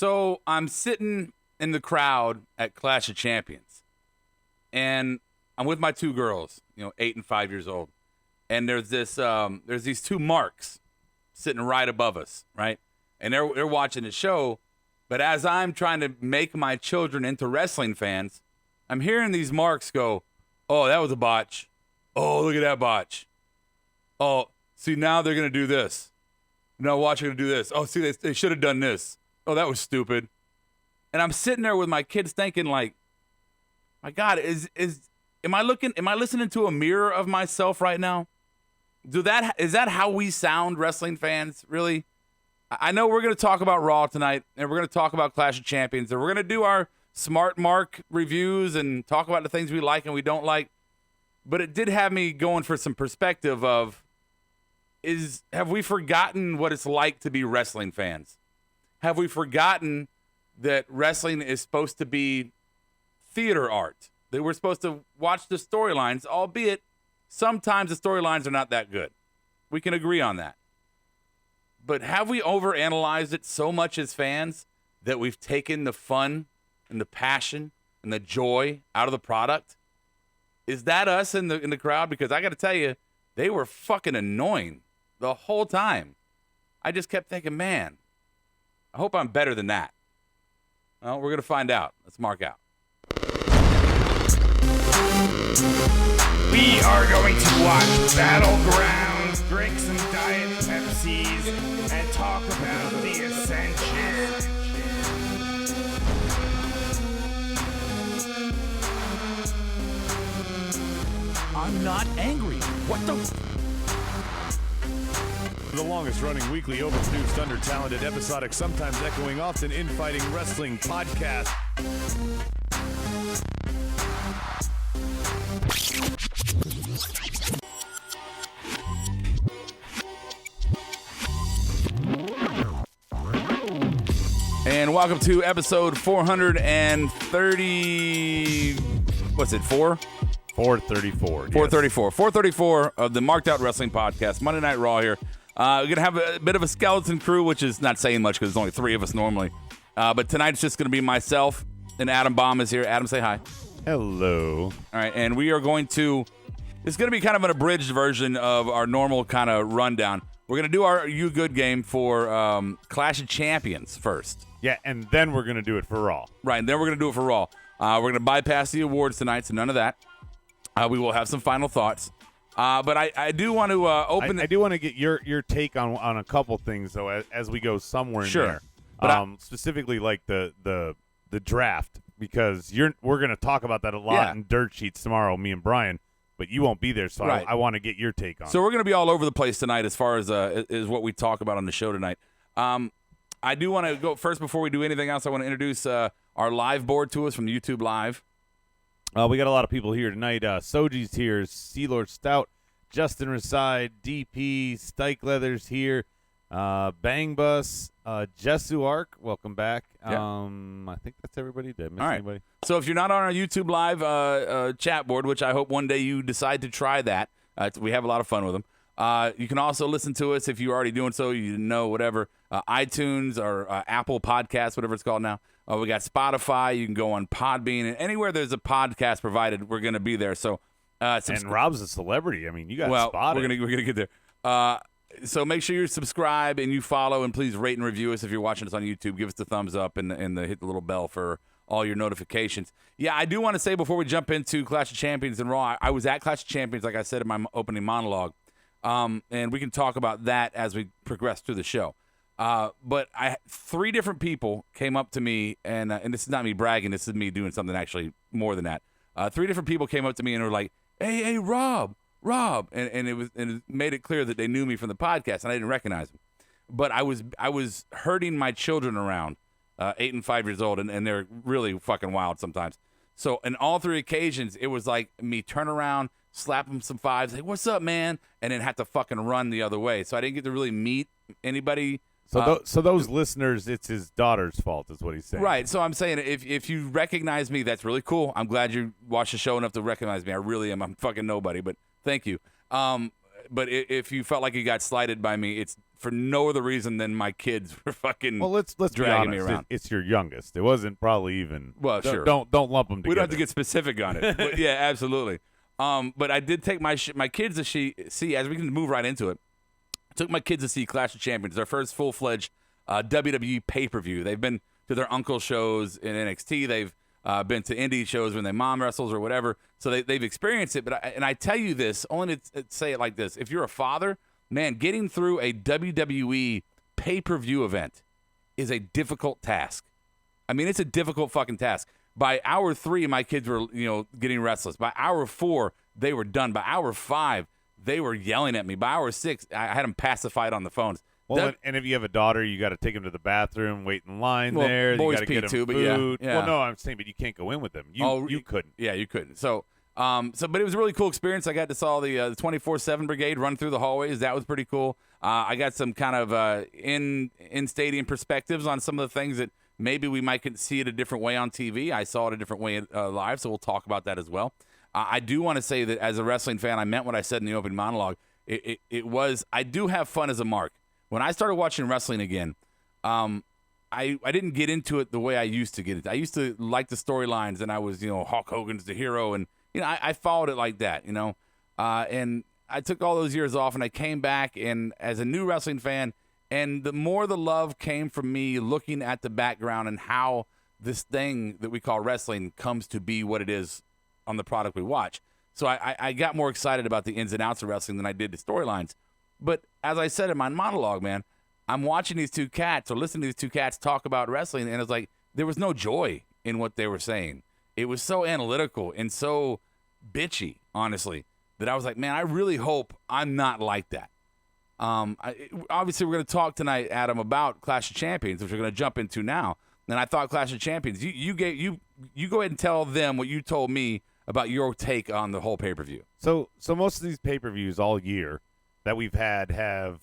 So I'm sitting in the crowd at Clash of Champions, and I'm with my two girls, 8 and 5 years old, and there's these two marks sitting right above us, right? And they're watching the show, but as I'm trying to make my children into wrestling fans, I'm hearing these marks go, "Oh, that was a botch. Oh, look at that botch. Oh, see, now they're going to do this. Now watch, they're going to do this. Oh, see, they should have done this. Oh, that was stupid." And I'm sitting there with my kids thinking, like, my God, am I listening to a mirror of myself right now? Is that how we sound, wrestling fans, really? I know we're going to talk about Raw tonight, and we're going to talk about Clash of Champions, and we're going to do our Smart Mark reviews and talk about the things we like and we don't like. But it did have me going for some perspective of, have we forgotten what it's like to be wrestling fans? Have we forgotten that wrestling is supposed to be theater art? That we're supposed to watch the storylines, albeit sometimes the storylines are not that good. We can agree on that. But have we overanalyzed it so much as fans that we've taken the fun and the passion and the joy out of the product? Is that us in the crowd? Because I got to tell you, they were fucking annoying the whole time. I just kept thinking, man, I hope I'm better than that. Well, we're going to find out. Let's mark out. We are going to watch Battlegrounds, drink some Diet Pepsis, and talk about the Ascension. I'm not angry. What the? The longest-running weekly, overproduced, under-talented, episodic, sometimes echoing, often infighting wrestling podcast. And welcome to episode 430. What's it, 4? 434. 434. Yes. 434 of the Marked Out Wrestling Podcast. Monday Night Raw here. We're going to have a bit of a skeleton crew, which is not saying much because there's only 3 of us normally. But tonight's just going to be myself and Adam Baum is here. Adam, say hi. Hello. All right, and we are going to, it's going to be kind of an abridged version of our normal kind of rundown. We're going to do our You Good game for Clash of Champions first. Yeah, and then we're going to do it for Raw. Right, and then we're going to do it for Raw. We're going to bypass the awards tonight, so none of that. We will have some final thoughts. But I do want to open... I do want to get your take on a couple things, though, as we go somewhere in sure. there. But specifically, like the draft, because we're going to talk about that a lot in Dirt Sheets tomorrow, me and Brian, but you won't be there, so right. I want to get your take on it. So we're going to be all over the place tonight as far as is what we talk about on the show tonight. I do want to go first before we do anything else. I want to introduce our live board to us from YouTube Live. We got a lot of people here tonight. Soji's here, Sealord Stout, Justin Reside, DP, Stike Leathers here, Bang Bus, Jesu Ark, welcome back. I think that's everybody. Did I miss anybody? So if you're not on our YouTube Live chat board, which I hope one day you decide to try that, we have a lot of fun with them. You can also listen to us if you're already doing so. You know, whatever. iTunes or Apple Podcasts, whatever it's called now. We got Spotify. You can go on Podbean. And anywhere there's a podcast provided, we're going to be there. So, and Rob's a celebrity. I mean, you got spotted. We're gonna get there. So make sure you subscribe and you follow, and please rate and review us if you're watching us on YouTube. Give us the thumbs up and hit the little bell for all your notifications. Yeah, I do want to say before we jump into Clash of Champions and Raw, I was at Clash of Champions, like I said in my opening monologue. And we can talk about that as we progress through the show. But 3 different people came up to me, and this is not me bragging. This is me doing something actually more than that. 3 different people came up to me and were like, "Hey, Rob," and it made it clear that they knew me from the podcast, and I didn't recognize them. But I was herding my children around, 8 and 5 years old, and they're really fucking wild sometimes. So in all 3 occasions, it was like me turn around, slap him some fives, hey, what's up, man? And then have to fucking run the other way. So I didn't get to really meet anybody. So those listeners, it's his daughter's fault is what he's saying. Right. So I'm saying if you recognize me, that's really cool. I'm glad you watched the show enough to recognize me. I really am. I'm fucking nobody, but thank you. But if you felt like you got slighted by me, it's for no other reason than my kids were fucking Well, let's be dragging me honest. around. It's your youngest. It wasn't probably even. Well, sure. Don't lump them together. We don't have to get specific on it. But yeah, absolutely. But I did take my kids to see, as we can move right into it, I took my kids to see Clash of Champions, their first full-fledged WWE pay-per-view. They've been to their uncle shows in NXT. They've been to indie shows when their mom wrestles or whatever. So they've experienced it. But I tell you this, only to say it like this. If you're a father, man, getting through a WWE pay-per-view event is a difficult task. I mean, it's a difficult fucking task. By hour 3, my kids were, getting restless. By hour 4, they were done. By hour 5, they were yelling at me. By hour 6, I had them pacified on the phones. Well, and if you have a daughter, you got to take them to the bathroom, wait in line there. Boys you got to pee get them too, but food. yeah. Well, no, I'm saying, but you can't go in with them. You couldn't. Yeah, you couldn't. So, but it was a really cool experience. I got to saw the 24/7 Brigade run through the hallways. That was pretty cool. I got some kind of in stadium perspectives on some of the things that maybe we might see it a different way on TV. I saw it a different way live, so we'll talk about that as well. I do want to say that as a wrestling fan, I meant what I said in the opening monologue. It was, I do have fun as a mark. When I started watching wrestling again, I didn't get into it the way I used to get it. I used to like the storylines, and I was, Hulk Hogan's the hero, and I followed it like that, and I took all those years off, and I came back, and as a new wrestling fan, and the more the love came from me looking at the background and how this thing that we call wrestling comes to be what it is on the product we watch. So I got more excited about the ins and outs of wrestling than I did the storylines. But as I said in my monologue, man, I'm watching these two cats or listening to these two cats talk about wrestling, and it's like there was no joy in what they were saying. It was so analytical and so bitchy, honestly, that I was like, man, I really hope I'm not like that. Obviously, we're going to talk tonight, Adam, about Clash of Champions, which we're going to jump into now. And I thought Clash of Champions, you go ahead and tell them what you told me about your take on the whole pay-per-view. So most of these pay-per-views all year that we've had have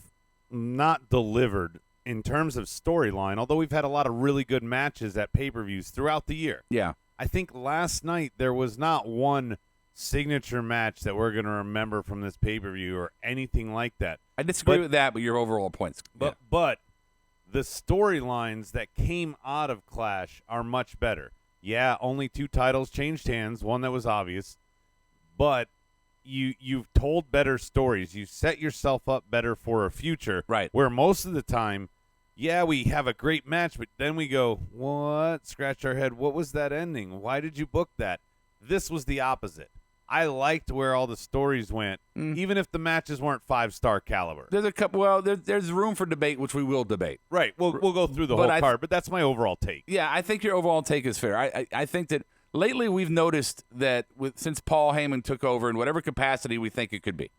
not delivered in terms of storyline, although we've had a lot of really good matches at pay-per-views throughout the year. Yeah. I think last night there was not one signature match that we're going to remember from this pay-per-view or anything like that. I disagree with that, but your overall points. But the storylines that came out of Clash are much better. Yeah, only 2 titles changed hands, one that was obvious, but you've told better stories. You set yourself up better for a future. Right. Where most of the time, yeah, we have a great match, but then we go, what? Scratch our head. What was that ending? Why did you book that? This was the opposite. I liked where all the stories went, even if the matches weren't 5-star caliber. There's a couple. Well, there's room for debate, which we will debate. Right. We'll go through the whole card, but that's my overall take. Yeah, I think your overall take is fair. I think that lately we've noticed that since Paul Heyman took over in whatever capacity we think it could be,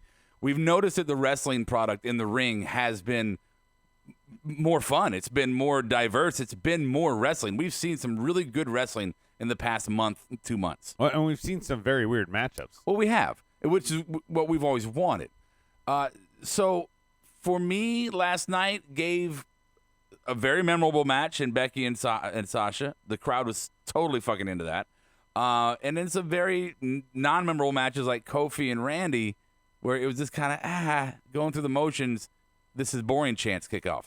we've noticed that the wrestling product in the ring has been more fun. It's been more diverse. It's been more wrestling. We've seen some really good wrestling in the past month, 2 months. Well, and we've seen some very weird matchups. Well, we have, which is what we've always wanted. So for me, last night gave a very memorable match in Becky and Sasha. The crowd was totally fucking into that. And then some very non-memorable matches like Kofi and Randy, where it was just kind of going through the motions. This is boring chance kickoff.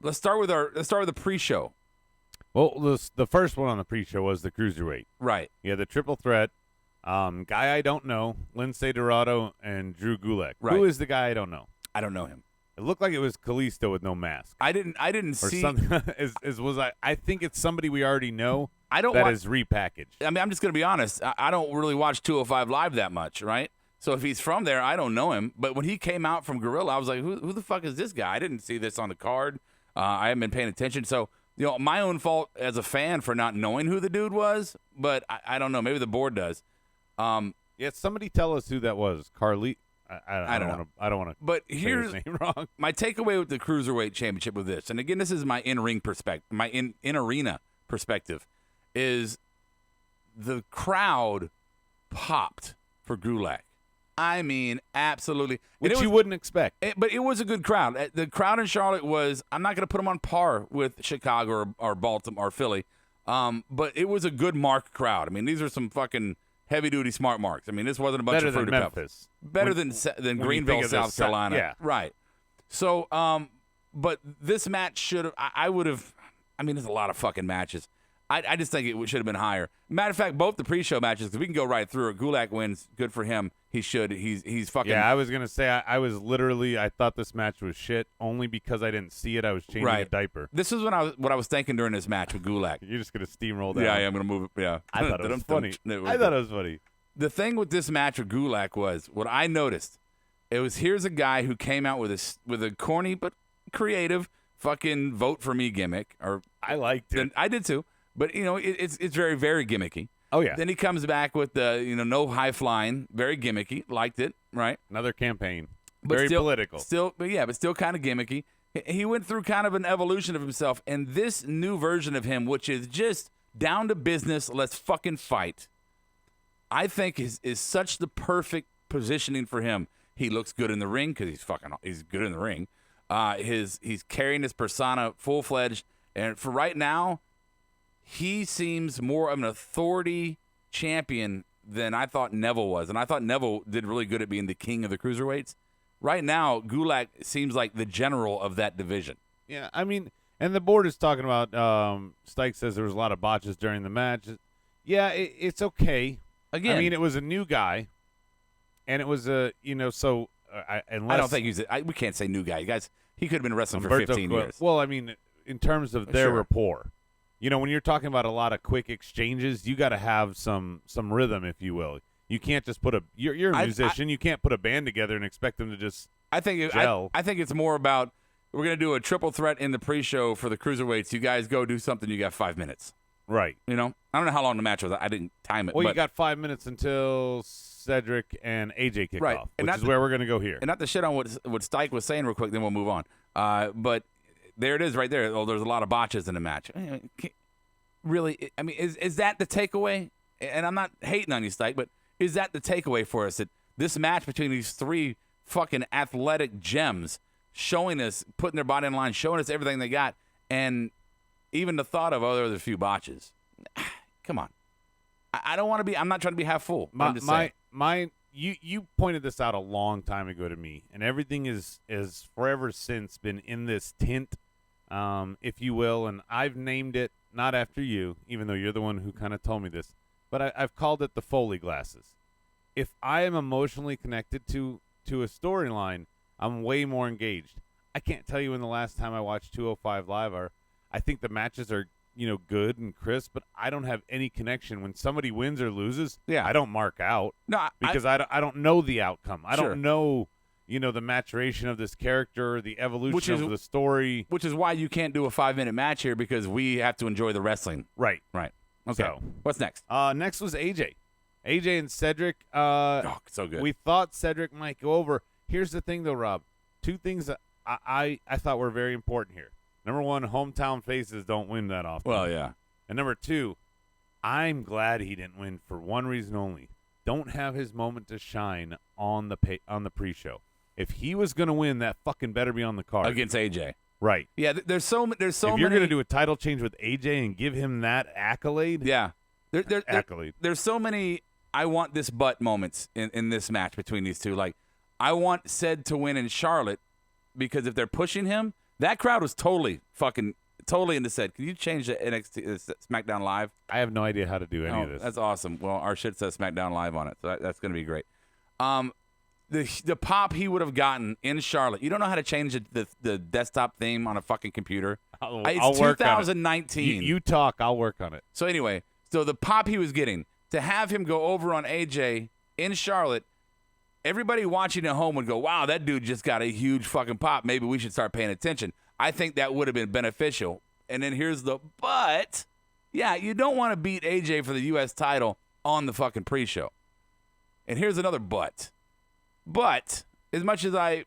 Let's start with the pre-show. Well, the first one on the pre-show was the Cruiserweight. Right. Yeah, the triple threat. Guy I don't know, Lindsay Dorado and Drew Gulak. Right. Who is the guy I don't know? I don't know him. It looked like it was Kalisto with no mask. I didn't Or see. something. I think it's somebody we already know. I don't that watch, is repackaged. I mean, I'm just going to be honest. I don't really watch 205 Live that much, right? So if he's from there, I don't know him. But when he came out from Gorilla, I was like, who the fuck is this guy? I didn't see this on the card. I haven't been paying attention. So, my own fault as a fan for not knowing who the dude was. But I don't know. Maybe the board does. Yeah, somebody tell us who that was. Carly. I don't know. I don't want to. But say here's his name wrong. my takeaway with the Cruiserweight Championship with this. And again, this is my in-ring perspective. My in-arena perspective is the crowd popped for Gulak. I mean, absolutely. Which you wouldn't expect. But it was a good crowd. The crowd in Charlotte was, I'm not going to put them on par with Chicago or Baltimore or Philly, but it was a good mark crowd. I mean, these are some fucking heavy-duty smart marks. I mean, this wasn't a bunch Better of than fruity Memphis. pebbles. Better than Greenville, South Carolina. Yeah. Right. So, but this match should have. I would have. I mean, there's a lot of fucking matches. I just think it should have been higher. Matter of fact, both the pre-show matches, because we can go right through it. Gulak wins. Good for him. He should. He's fucking. Yeah, I was gonna say I was literally I thought this match was shit only because I didn't see it. I was changing a diaper. This is what I was thinking during this match with Gulak. You're just gonna steamroll that. Yeah, I'm gonna move it. Yeah, I thought it was funny. I thought it was funny. The thing with this match with Gulak was what I noticed. It was here's a guy who came out with a corny but creative fucking vote for me gimmick. Or I liked it. I did too. But it's very very gimmicky. Oh yeah. Then he comes back with the no high flying, very gimmicky. Liked it, right? Another campaign, but very still, political. But still kind of gimmicky. He went through kind of an evolution of himself, and this new version of him, which is just down to business, let's fucking fight. I think is such the perfect positioning for him. He looks good in the ring because he's good in the ring. He's carrying his persona full fledged, and for right now. He seems more of an authority champion than I thought Neville was. And I thought Neville did really good at being the king of the cruiserweights. Right now, Gulak seems like the general of that division. Yeah, I mean, and the board is talking about, Stike says there was a lot of botches during the match. Yeah, it's okay. Again. I mean, it was a new guy, and it was I don't think we can't say new guy. You guys, he could have been wrestling for 15 years. Well, I mean, in terms of their rapport. When you're talking about a lot of quick exchanges, you got to have some rhythm, if you will. You can't just you're a musician. You can't put a band together and expect them to just gel. I think it's more about we're going to do a triple threat in the pre-show for the cruiserweights. You guys go do something. You got 5 minutes. Right. I don't know how long the match was. I didn't time it. Well, you got 5 minutes until Cedric and AJ kick off, which is where we're going to go here. And not to shit on what Stike was saying real quick, then we'll move on. But there it is right there. Oh, there's a lot of botches in the match. Really, I mean, is that the takeaway? And I'm not hating on you, Stike, but is that the takeaway for us? That this match between these three fucking athletic gems showing us, putting their body in line, showing us everything they got, and even the thought of, there's a few botches. Come on. I don't want to be, I'm not trying to be half full. I'm just saying. You pointed this out a long time ago to me, and everything is forever since been in this tint, if you will, and I've named it, not after you, even though you're the one who kind of told me this, but I've called it the Foley glasses. If I am emotionally connected to a storyline, I'm way more engaged. I can't tell you when the last time I watched 205 Live are. I think the matches are, good and crisp, but I don't have any connection. When somebody wins or loses, I don't mark out. No, because I don't know the outcome. I Sure. don't know, the maturation of this character, the evolution of the story. Which is why you can't do a 5-minute match here, because we have to enjoy the wrestling. Right. Okay. So, what's next? Next was AJ. AJ and Cedric. So good. We thought Cedric might go over. Here's the thing, though, Rob. Two things that I thought were very important here. Number one, hometown faces don't win that often. Well, yeah. And number two, I'm glad he didn't win for one reason only. Don't have his moment to shine on the pre-show. If he was going to win, that fucking better be on the card. Against AJ. Right. Yeah, there's so many. If you're going to do a title change with AJ and give him that accolade. Yeah. Accolade. There's so many I want this butt moments in this match between these two. Like, I want Ced to win in Charlotte because if they're pushing him, that crowd was totally into Ced. Can you change the NXT SmackDown Live? I have no idea how to do any of this. That's awesome. Well, our shit says SmackDown Live on it, so that's going to be great. The pop he would have gotten in Charlotte. You don't know how to change the desktop theme on a fucking computer. I'll work 2019. on it. You talk, I'll work on it. So anyway, the pop he was getting, to have him go over on AJ in Charlotte, everybody watching at home would go, wow, that dude just got a huge fucking pop. Maybe we should start paying attention. I think that would have been beneficial. And then here's the but. Yeah, you don't want to beat AJ for the U.S. title on the fucking pre-show. And here's another but. But as much as I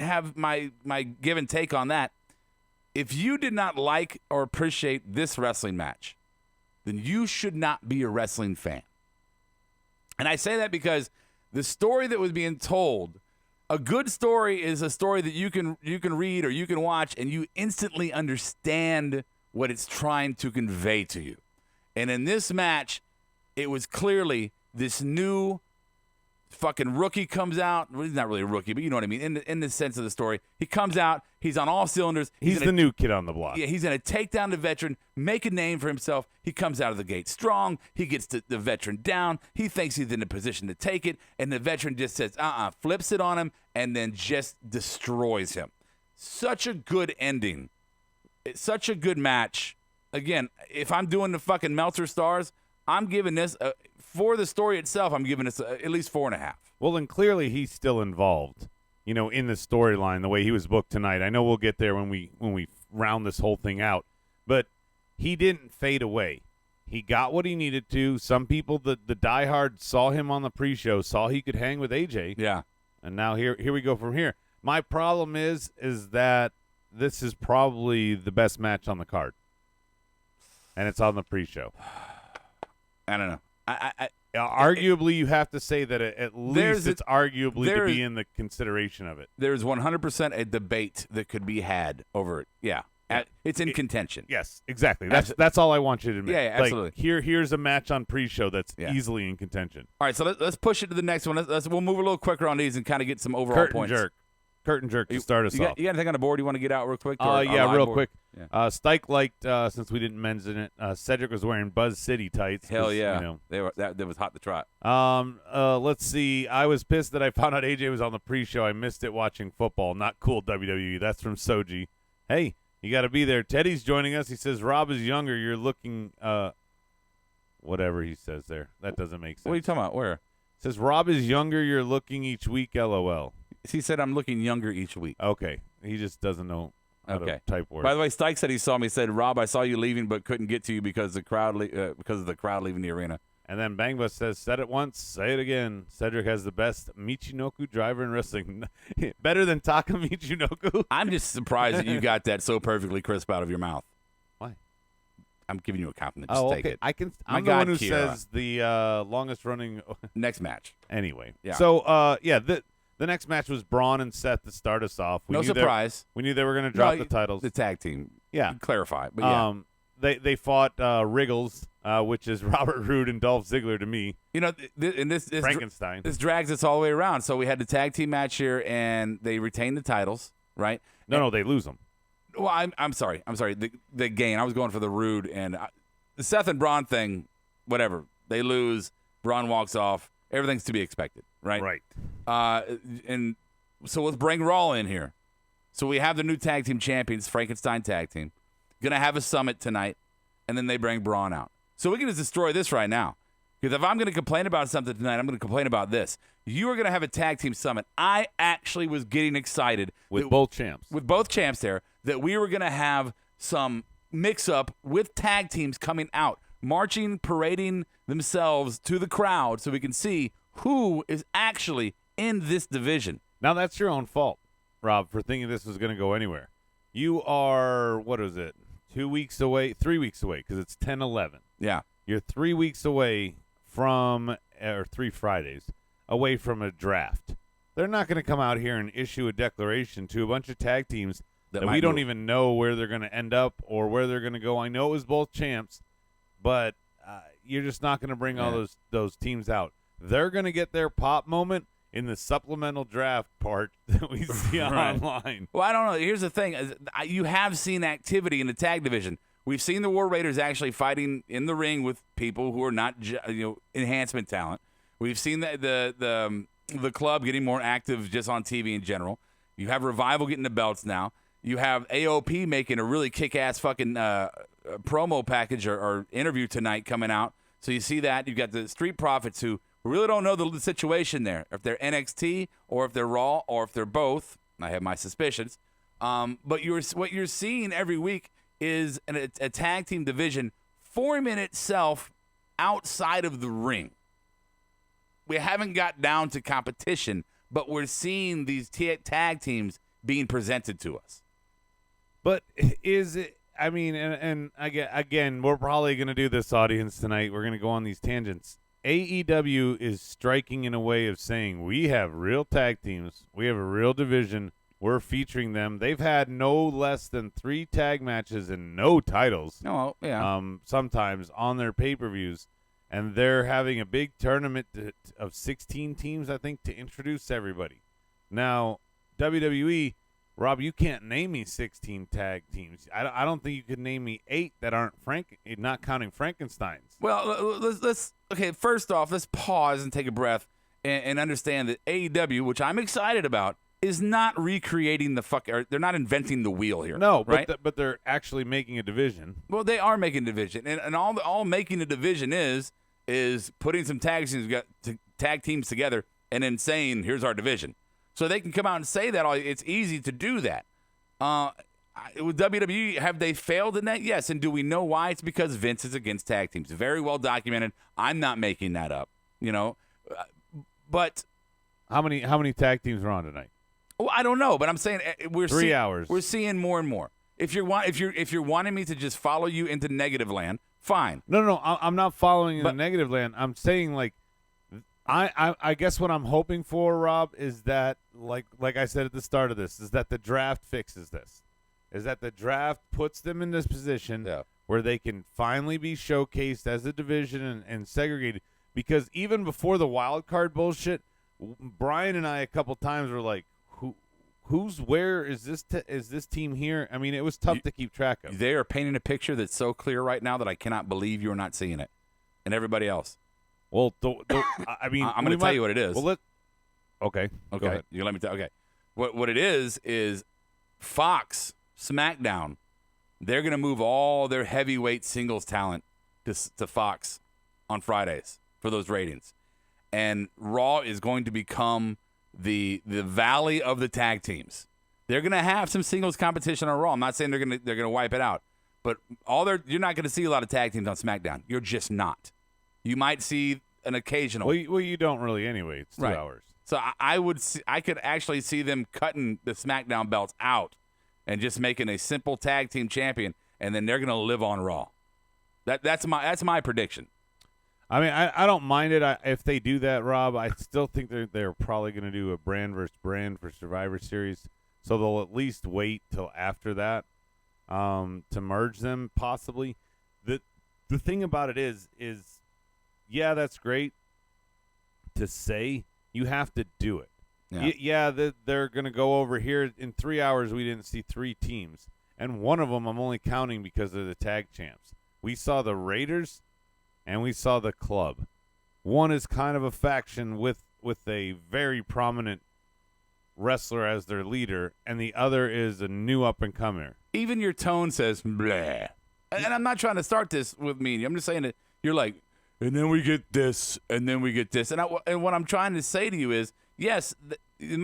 have my give and take on that, if you did not like or appreciate this wrestling match, then you should not be a wrestling fan. And I say that because the story that was being told, a good story is a story that you can read or you can watch and you instantly understand what it's trying to convey to you. And in this match, it was clearly this new fucking rookie comes out. Well, he's not really a rookie, but you know what I mean. In the sense of the story, he comes out. He's on all cylinders. He's the new kid on the block. Yeah, he's going to take down the veteran, make a name for himself. He comes out of the gate strong. He gets the veteran down. He thinks he's in a position to take it, and the veteran just says, flips it on him, and then just destroys him. Such a good ending. It's such a good match. Again, if I'm doing the fucking Meltzer stars, I'm giving this, for the story itself, I'm giving this at least 4.5. Well, and clearly he's still involved, in the storyline, the way he was booked tonight. I know we'll get there when we round this whole thing out, but he didn't fade away. He got what he needed to. Some people, the diehards, saw him on the pre-show, saw he could hang with AJ. Yeah. And now here we go from here. My problem is that this is probably the best match on the card, and it's on the pre-show. I don't know. Arguably, you have to say that at least it's arguably to be in the consideration of it. There's 100% a debate that could be had over it. Yeah. It's in contention. Yes, exactly. That's all I want you to admit. Yeah, absolutely. Here's a match on pre-show that's easily in contention. All right, so let's push it to the next one. We'll move a little quicker on these and kind of get some overall points. Curtain jerk to start us off. You got anything on the board you want to get out real quick? Real quick. Yeah. Stike liked, since we didn't mention it, Cedric was wearing Buzz City tights. Hell yeah. That was hot to trot. Let's see. I was pissed that I found out AJ was on the pre-show. I missed it watching football. Not cool, WWE. That's from Soji. Hey, you got to be there. Teddy's joining us. He says, Rob is younger. You're looking, whatever he says there. That doesn't make sense. What are you talking about? Where? He says, Rob is younger. You're looking each week, LOL. He said, I'm looking younger each week. Okay. He just doesn't know how to type words. By the way, Stike said he saw me. He said, Rob, I saw you leaving but couldn't get to you because of the crowd leaving the arena. And then Bangbus says, said it once, say it again. Cedric has the best Michinoku driver in wrestling. Better than Taka Michinoku. I'm just surprised that you got that so perfectly crisp out of your mouth. Why? I'm giving you a compliment. Just take it. I'm the one who says the longest running. Next match. Anyway. Yeah. So, the next match was Braun and Seth to start us off. No surprise. We knew they were going to drop the titles. The tag team. Yeah. Clarify. But yeah. They fought Wriggles, which is Robert Roode and Dolph Ziggler to me. This Frankenstein. This drags us all the way around. So we had the tag team match here, and they retain the titles, right? No, they lose them. Well, I'm sorry. The gain. I was going for the Roode and the Seth and Braun thing. Whatever. They lose. Braun walks off. Everything's to be expected, right? Right. And so let's bring Raw in here. So we have the new tag team champions, Frankenstein tag team, gonna have a summit tonight, and then they bring Braun out. So we can just destroy this right now. Because if I'm gonna complain about something tonight, I'm gonna complain about this. You are gonna have a tag team summit. I actually was getting excited with both champs. With both champs there, that we were gonna have some mix-up with tag teams coming out, marching, parading themselves to the crowd so we can see who is actually in this division. Now, that's your own fault, Rob, for thinking this was going to go anywhere. You are, 3 weeks away, because it's 10-11. Yeah. You're 3 weeks away or 3 Fridays, away from a draft. They're not going to come out here and issue a declaration to a bunch of tag teams that we don't even know where they're going to end up or where they're going to go. I know it was both champs, but you're just not going to bring all those teams out. They're going to get their pop moment in the supplemental draft part that we see online. Well, I don't know. Here's the thing. You have seen activity in the tag division. We've seen the War Raiders actually fighting in the ring with people who are not enhancement talent. We've seen the club getting more active just on TV in general. You have Revival getting the belts now. You have AOP making a really kick-ass fucking promo package or interview tonight coming out. So you see that. You've got the Street Profits who really don't know the situation there, if they're NXT or if they're Raw or if they're both. I have my suspicions. But what you're seeing every week is a tag team division forming itself outside of the ring. We haven't got down to competition, but we're seeing these tag teams being presented to us. But is it? I mean, and again, we're probably going to do this, audience, tonight. We're going to go on these tangents. AEW is striking in a way of saying we have real tag teams. We have a real division. We're featuring them. They've had no less than 3 tag matches and no titles. Oh, yeah. Sometimes on their pay-per-views. and they're having a big tournament of 16 teams, I think, to introduce everybody. Now, WWE, Rob, you can't name me 16 tag teams. I don't think you could name me 8 that aren't not counting Frankenstein's. Well, let's okay. First off, let's pause and take a breath and understand that AEW, which I'm excited about, is not recreating or they're not inventing the wheel here. No, right? but they're actually making a division. Well, they are making a division, and all making a division is putting some tag teams together and then saying, here's our division. So they can come out and say that. It's easy to do that. With WWE, have they failed in that? Yes. And do we know why? It's because Vince is against tag teams. Very well documented. I'm not making that up. But how many tag teams are on tonight? Well, I don't know, but I'm saying we're 3 hours. We're seeing more and more. If you're wanting me to just follow you into negative land, fine. No, I'm not following in the negative land. I'm saying I guess what I'm hoping for, Rob, is that like I said at the start of this, is that the draft fixes this. Is that the draft puts them in this position where they can finally be showcased as a division and segregated. Because even before the wild card bullshit, Brian and I a couple times were like, who's where? Is this team here? I mean, it was tough to keep track of. They are painting a picture that's so clear right now that I cannot believe you're not seeing it, and everybody else. Well, I mean, I'm going to tell you what it is. Well, okay. Go ahead. You let me tell. Okay, what it is Fox SmackDown. They're going to move all their heavyweight singles talent to Fox on Fridays for those ratings, and Raw is going to become the valley of the tag teams. They're going to have some singles competition on Raw. I'm not saying they're going to wipe it out, but you're not going to see a lot of tag teams on SmackDown. You're just not. You might see an occasional. Well, you don't really anyway. It's 2 hours. So I could actually see them cutting the SmackDown belts out and just making a simple tag team champion, and then they're going to live on Raw. That's my prediction. I mean, I don't mind it if they do that, Rob. I still think they're probably going to do a brand versus brand for Survivor Series, so they'll at least wait till after that to merge them, possibly. The thing about it is yeah, that's great to say. You have to do it. Yeah, they're going to go over here. In 3 hours, we didn't see 3 teams, and one of them I'm only counting because they're the tag champs. We saw the Raiders, and we saw the Club. One is kind of a faction with a very prominent wrestler as their leader, and the other is a new up-and-comer. Even your tone says, bleh. And I'm not trying to start this with me. I'm just saying that you're like, and then we get this, and then we get this. And what I'm trying to say to you is, yes, they're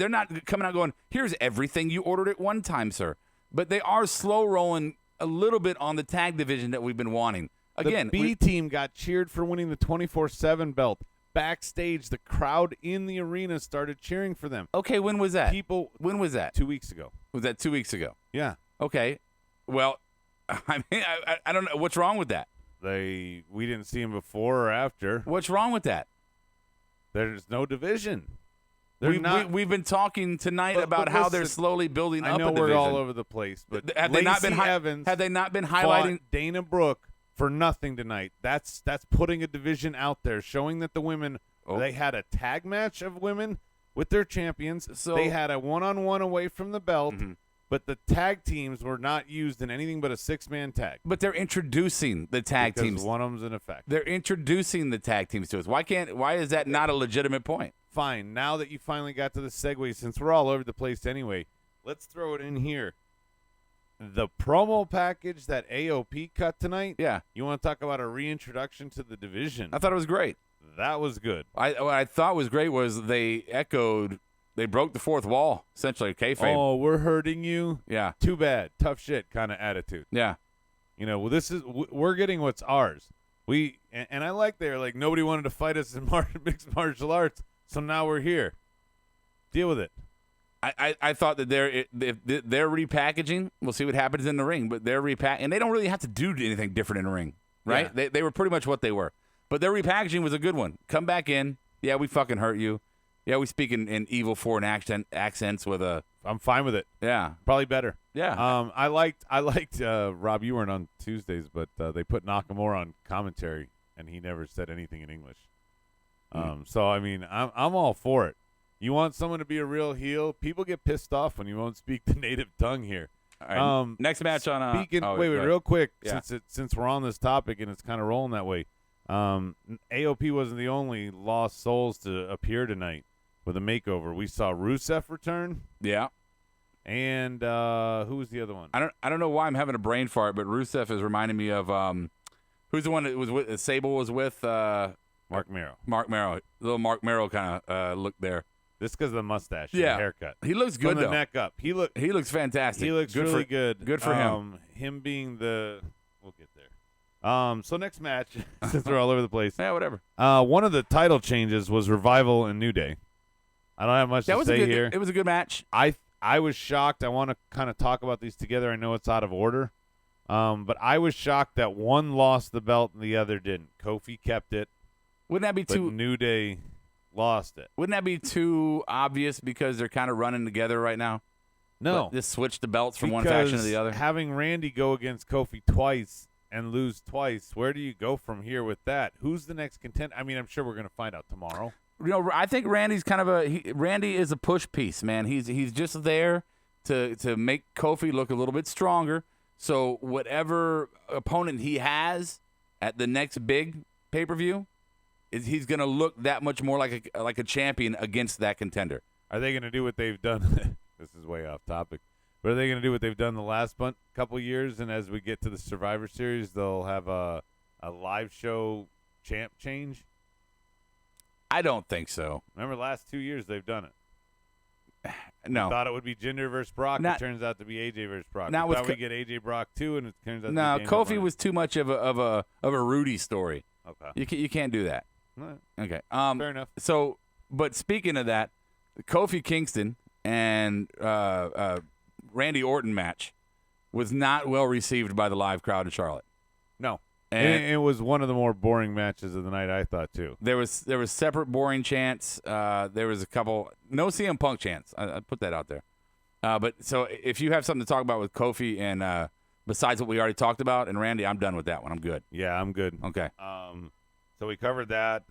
not coming out going, here's everything you ordered at one time, sir. But they are slow rolling a little bit on the tag division that we've been wanting. Again, the B team got cheered for winning the 24/7 belt. Backstage, the crowd in the arena started cheering for them. Okay, when was that? When was that? 2 weeks ago. Was that 2 weeks ago? Yeah. Okay. Well, I mean, I don't know. What's wrong with that? We didn't see them before or after. What's wrong with that? There's no division. We've been talking tonight about how they're slowly building up a division. I know we're all over the place, but have they not been highlighting Dana Brooke for nothing tonight? That's putting a division out there, showing that the women they had a tag match of women with their champions. So they had a one-on-one away from the belt. Mm-hmm. But the tag teams were not used in anything but a 6-man tag. But they're introducing the tag teams. One of them's in effect. They're introducing the tag teams to us. Why is that not a legitimate point? Fine. Now that you finally got to the segue, since we're all over the place anyway, let's throw it in here. The promo package that AOP cut tonight. Yeah. You want to talk about a reintroduction to the division? I thought it was great. That was good. What I thought was great was they broke the fourth wall, essentially, kayfabe. Oh, we're hurting you? Yeah. Too bad. Tough shit kind of attitude. Yeah. We're getting what's ours. And I like nobody wanted to fight us in mixed martial arts, so now we're here. Deal with it. I thought that they're repackaging. We'll see what happens in the ring, but they're and they don't really have to do anything different in the ring, right? Yeah. They were pretty much what they were. But their repackaging was a good one. Come back in. Yeah, we fucking hurt you. Yeah, we speak in evil foreign accents with a. I'm fine with it. Yeah, probably better. Yeah. I liked. Rob, you weren't on Tuesdays, but they put Nakamura on commentary. and he never said anything in English. So I mean, I'm all for it. You want someone to be a real heel? People get pissed off when you won't speak the native tongue here. All right. Next match on. Speaking, oh, wait, go ahead. real quick, Yeah. since we're on this topic and it's kind of rolling that way. AOP wasn't the only lost souls to appear tonight with a makeover. We saw Rusev return, Yeah. and who was the other one? I don't know why I'm having a brain fart, but Rusev is reminding me of who's the one that was with Sable was with Mark Mero. Mark Mero. Little Mark Mero kind of look there. This because of the mustache, and Yeah. the haircut. He looks good From the though. neck up. He looks fantastic. He looks good really for, good. Good for him. Him being the we'll get there. So next match, since we're all over the place. Yeah, whatever. One of the title changes was Revival and New Day. I don't have much to say here. It was a good match. I was shocked. I want to kind of talk about these together. I know it's out of order. But I was shocked that one lost the belt and the other didn't. Kofi kept it. Wouldn't that be But too? New Day lost it. Wouldn't that be too obvious because they're kind of running together right now? No. Just switch the belts from one faction to the other. Having Randy go against Kofi twice and lose twice, where do you go from here with that? Who's the next contender? I mean, I'm sure we're going to find out tomorrow. You know, I think Randy's kind of Randy is a push piece, man. He's just there to make Kofi look a little bit stronger. So whatever opponent he has at the next big pay-per-view, he's going to look that much more like a champion against that contender. Are they going to do what they've done? This is way off topic. But are they going to do what they've done the last couple years? And as we get to the Survivor Series, they'll have a live show champ change? I don't think so. Remember, last 2 years they've done it. No. Thought it would be Jinder versus Brock. Not- It turns out to be AJ versus Brock. Not We with thought we get AJ Brock too, and it turns out No, to be Daniel Kofi Bryan. was too much of a Rudy story. Okay. You can't do that. All right. Okay. Fair enough. So, but speaking of that, the Kofi Kingston and Randy Orton match was not well received by the live crowd in Charlotte. No. And And it was one of the more boring matches of the night, I thought, too. there was separate boring chants. There was a couple no CM Punk chants. I put that out there. But so if you have something to talk about with Kofi and besides what we already talked about and Randy, I'm done with that one. I'm good. Yeah, I'm good. Okay. So we covered that.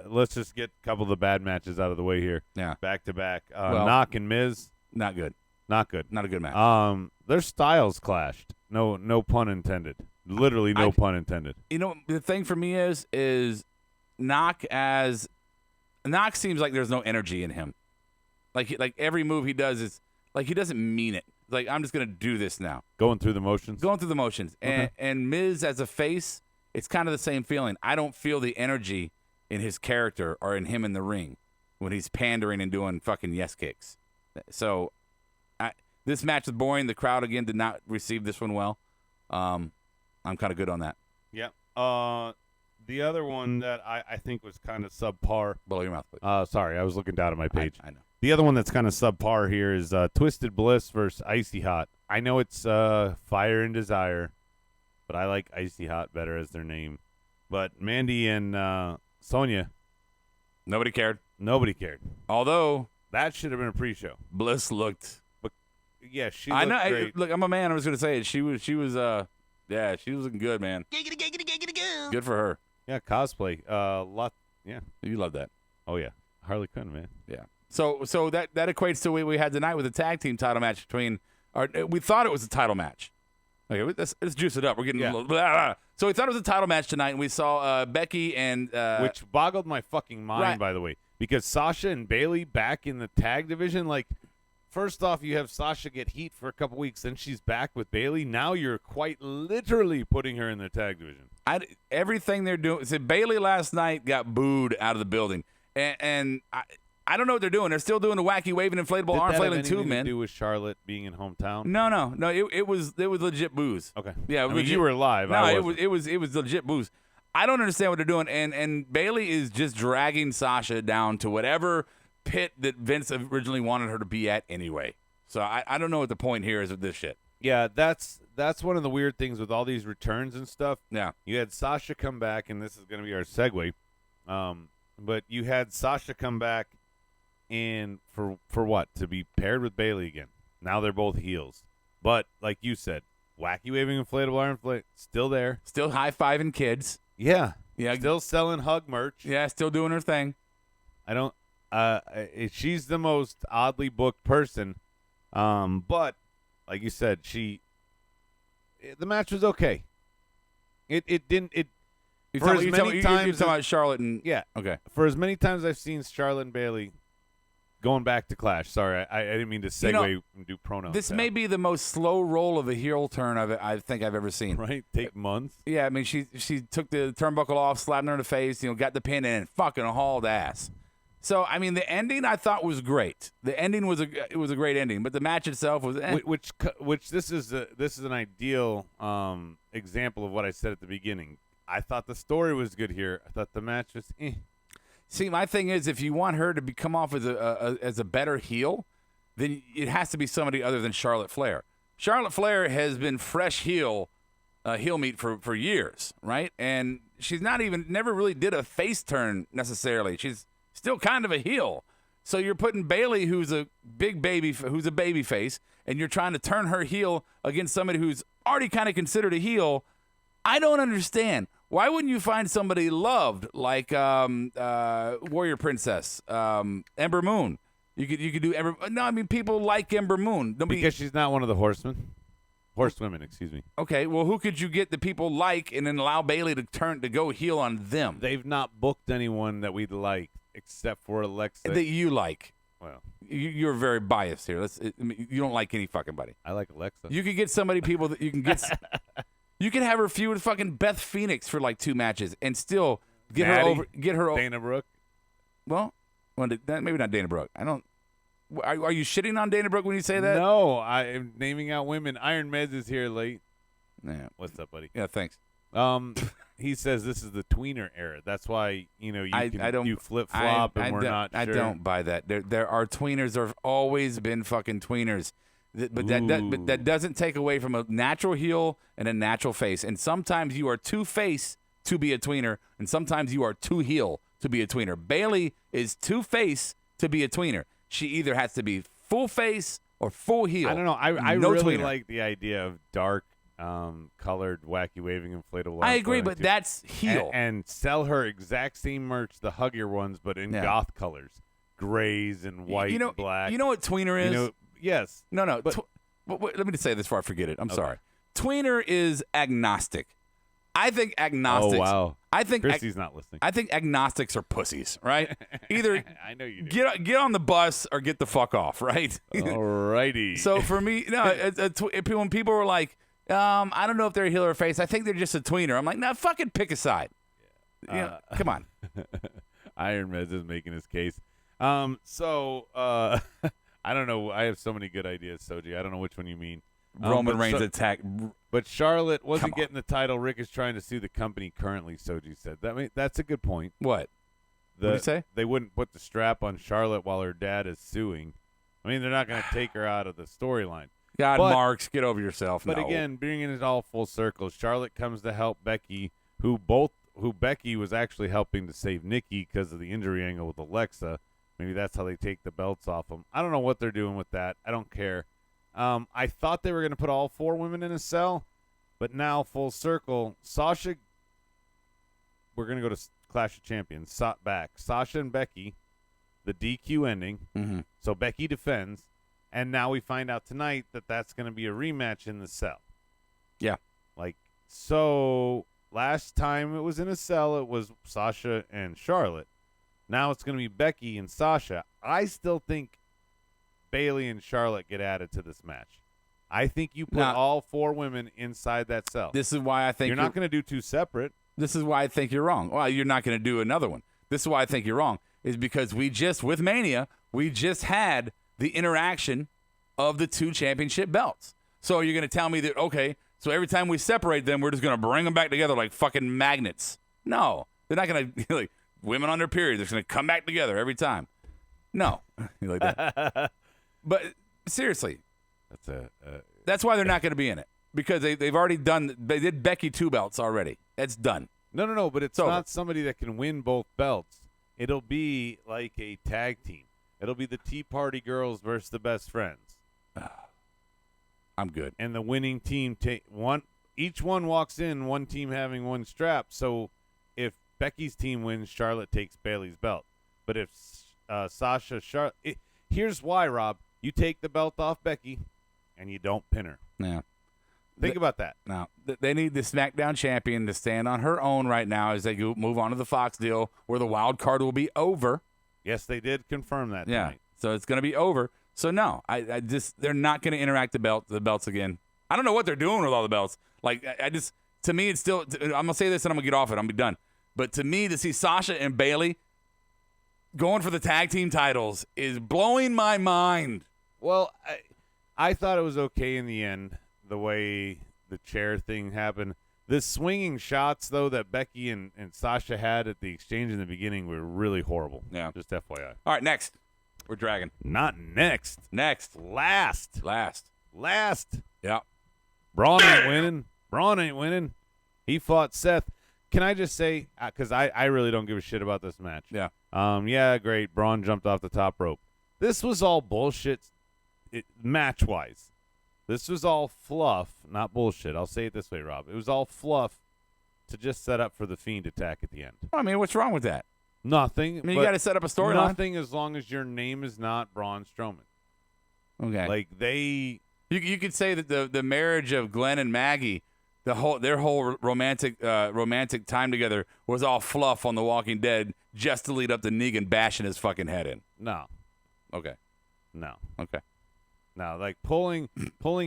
Let's just get a couple of the bad matches out of the way here. Yeah. Back to back. Well- Knock and Miz, Not good. not good. Not a good match. Their styles clashed. No pun intended. Literally no pun intended. You know, the thing for me is Knock seems like there's no energy in him. Like every move he does is like he doesn't mean it. Like I'm just gonna do this now. Going through the motions. Going through the motions. And Miz as a face, it's kind of the same feeling. I don't feel the energy in his character or in him in the ring when he's pandering and doing fucking yes kicks. So this match was boring. The crowd again did not receive this one well. I'm kind of good on that. Yeah. The other one that I think was kind of subpar. Blow your mouth, please. Sorry, I was looking down at my page. I know. The other one that's kind of subpar here is Twisted Bliss versus Icy Hot. I know it's Fire and Desire, but I like Icy Hot better as their name. But Mandy and Sonya, Nobody cared. nobody cared. Although That should have been a pre-show. Bliss looked. Yeah, she I looked know. great. Look, I'm a man. I was gonna say it. She was. Yeah, she was looking good, man. Good for her. Yeah, cosplay. Yeah. You love that. Oh, yeah. Harley Quinn, man. Yeah. So that equates to what we had tonight with a tag team title match between. We thought it was a title match. Okay, let's juice it up. We're getting a little. Blah, blah. So we thought it was a title match tonight, and we saw Becky and Which boggled my fucking mind, right. by the way, because Sasha and Bailey back in the tag division, like, first off, you have Sasha get heat for a couple weeks, then she's back with Bailey. Now you're quite literally putting her in the tag division. Everything they're doing. So Bailey last night got booed out of the building, and I don't know what they're doing. They're still doing the wacky waving inflatable arm flailing too, man. To do with Charlotte being in hometown? No. It was legit booze. Okay. Yeah, I mean, legit. you were live. No, I it wasn't. was legit booze. I don't understand what they're doing, and Bailey is just dragging Sasha down to whatever pit that Vince originally wanted her to be at anyway. So I don't know what the point here is with this shit. Yeah, that's one of the weird things with all these returns and stuff. Yeah. You had Sasha come back, and this is going to be our segue. But you had Sasha come back and for what? To be paired with Bailey again. Now they're both heels. But like you said, wacky waving inflatable arm still there. Still high-fiving kids. Yeah. Yeah. Still selling hug merch. Yeah, still doing her thing. I don't. She's the most oddly booked person. But like you said, the match was okay. It didn't. You're For as talking, many you're times talking about Charlotte and yeah. Okay. For as many times I've seen Charlotte and Bayley going back to Clash. Sorry, I didn't mean to segue and do pronouns. This may be the most slow roll of a heel turn I think I've ever seen. Right? Take months. Yeah, I mean she took the turnbuckle off, slapped her in the face, got the pin in, and fucking hauled ass. So I mean, the ending I thought was great. The ending was a great ending, but the match itself was Which this is an ideal example of what I said at the beginning. I thought the story was good here. I thought the match was. See, my thing is, if you want her to come off as a better heel, then it has to be somebody other than Charlotte Flair. Charlotte Flair has been fresh heel meat for years, right? And she's never really did a face turn necessarily. She's still kind of a heel. So you're putting Bayley, who's a baby face, and you're trying to turn her heel against somebody who's already kind of considered a heel. I don't understand. Why wouldn't you find somebody loved like Warrior Princess, Ember Moon? You could do Ember. No, I mean people like Ember Moon. Because she's not one of the horsewomen. Excuse me. Okay, well, who could you get that people like and then allow Bayley to go heel on them? They've not booked anyone that we'd like except for Alexa. That you like. Well, you're very biased here. You don't like any fucking body. I like Alexa. You could get people that you can get. You can have her feud with fucking Beth Phoenix for like 2 matches and still get her over. Dana Brooke. Well, maybe not Dana Brooke. I don't. Are you shitting on Dana Brooke when you say that? No, I am naming out women. Iron Mez is here late. Yeah. What's up, buddy? Yeah, thanks. He says this is the tweener era. That's why you flip flop and we're not sure. I don't buy that. There are tweeners. There have always been fucking tweeners. But that doesn't take away from a natural heel and a natural face. And sometimes you are too face to be a tweener, and sometimes you are too heel to be a tweener. Bayley is too face to be a tweener. She either has to be full face or full heel. I don't know. I no really tweener. like the idea of dark, colored, wacky waving inflatable. I agree, but that's heel. And sell her exact same merch, the huggier ones, but in goth colors, grays and white, and black. You know what tweener is? Yes. No. But let me just say this before I forget it. I'm sorry. Tweener is agnostic. I think agnostics. Oh, wow. I think Christy's not listening. I think agnostics are pussies, right? Either I know you do. get on the bus or get the fuck off, right? Alrighty. So for me, when people were like, I don't know if they're a heel or a face, I think they're just a tweener. I'm like, nah, fucking pick a side. Come on. Iron Mez is making his case. I don't know. I have so many good ideas, Soji. I don't know which one you mean. Roman Reigns attack. But Charlotte wasn't getting the title. Rick is trying to sue the company currently, Soji said. That's a good point. What? What did you say? They wouldn't put the strap on Charlotte while her dad is suing. I mean, they're not going to take her out of the storyline. Marks, get over yourself. But again, bringing it all full circle, Charlotte comes to help Becky, who Becky was actually helping to save Nikki because of the injury angle with Alexa. Maybe that's how they take the belts off them. I don't know what they're doing with that. I don't care. I thought they were going to put all 4 women in a cell, but now full circle, Sasha. We're going to go to Clash of Champions. Sasha and Becky, the DQ ending. Mm-hmm. So Becky defends, and now we find out tonight that that's going to be a rematch in the cell. Yeah. So last time it was in a cell, it was Sasha and Charlotte. Now it's going to be Becky and Sasha. I still think Bayley and Charlotte get added to this match. I think you put all 4 women inside that cell. This is why I think you're not going to do 2 separate. This is why I think you're wrong. Well, you're not going to do another one. This is why I think you're wrong. Is because with Mania, we just had the interaction of the 2 championship belts. So you're going to tell me that, okay, so every time we separate them, we're just going to bring them back together like fucking magnets. No. They're not going to, like, women on their period, they're going to come back together every time. No. You like that? But seriously, that's why they're not going to be in it, because they've already done. They did Becky 2 belts already. It's done. No. But it's not somebody that can win both belts. It'll be like a tag team. It'll be the Tea Party Girls versus the Best Friends. I'm good. And the winning team each one walks in, one team having 1 strap. So if Becky's team wins, Charlotte takes Bailey's belt. But if Sasha, Charlotte, here's why, Rob. You take the belt off Becky, and you don't pin her. Yeah. Think about that. Now, they need the SmackDown champion to stand on her own right now as they move on to the Fox deal where the wild card will be over. Yes, they did confirm that Yeah. tonight. So it's going to be over. So, no, I just they're not going to interact the belts again. I don't know what they're doing with all the belts. Like, to me, it's still, I'm going to say this and I'm going to get off it. I'm going to be done. But to me, to see Sasha and Bailey going for the tag team titles is blowing my mind. Well, I thought it was okay in the end, the way the chair thing happened. The swinging shots, though, that Becky and Sasha had at the exchange in the beginning were really horrible. Yeah. Just FYI. All right, next. We're dragging. Not next. Next. Last. Yeah. Braun ain't winning. He fought Seth. Can I just say, because I really don't give a shit about this match. Yeah. Yeah, great. Braun jumped off the top rope. This was all bullshit match-wise. This was all fluff, not bullshit. I'll say it this way, Rob. It was all fluff to just set up for the Fiend attack at the end. I mean, what's wrong with that? Nothing. I mean, you got to set up a storyline. Nothing as long as your name is not Braun Strowman. Okay. Like, they... You could say that the marriage of Glenn and Maggie, their whole romantic time together was all fluff on The Walking Dead just to lead up to Negan bashing his fucking head in. No. Okay. No. Okay. No, like pulling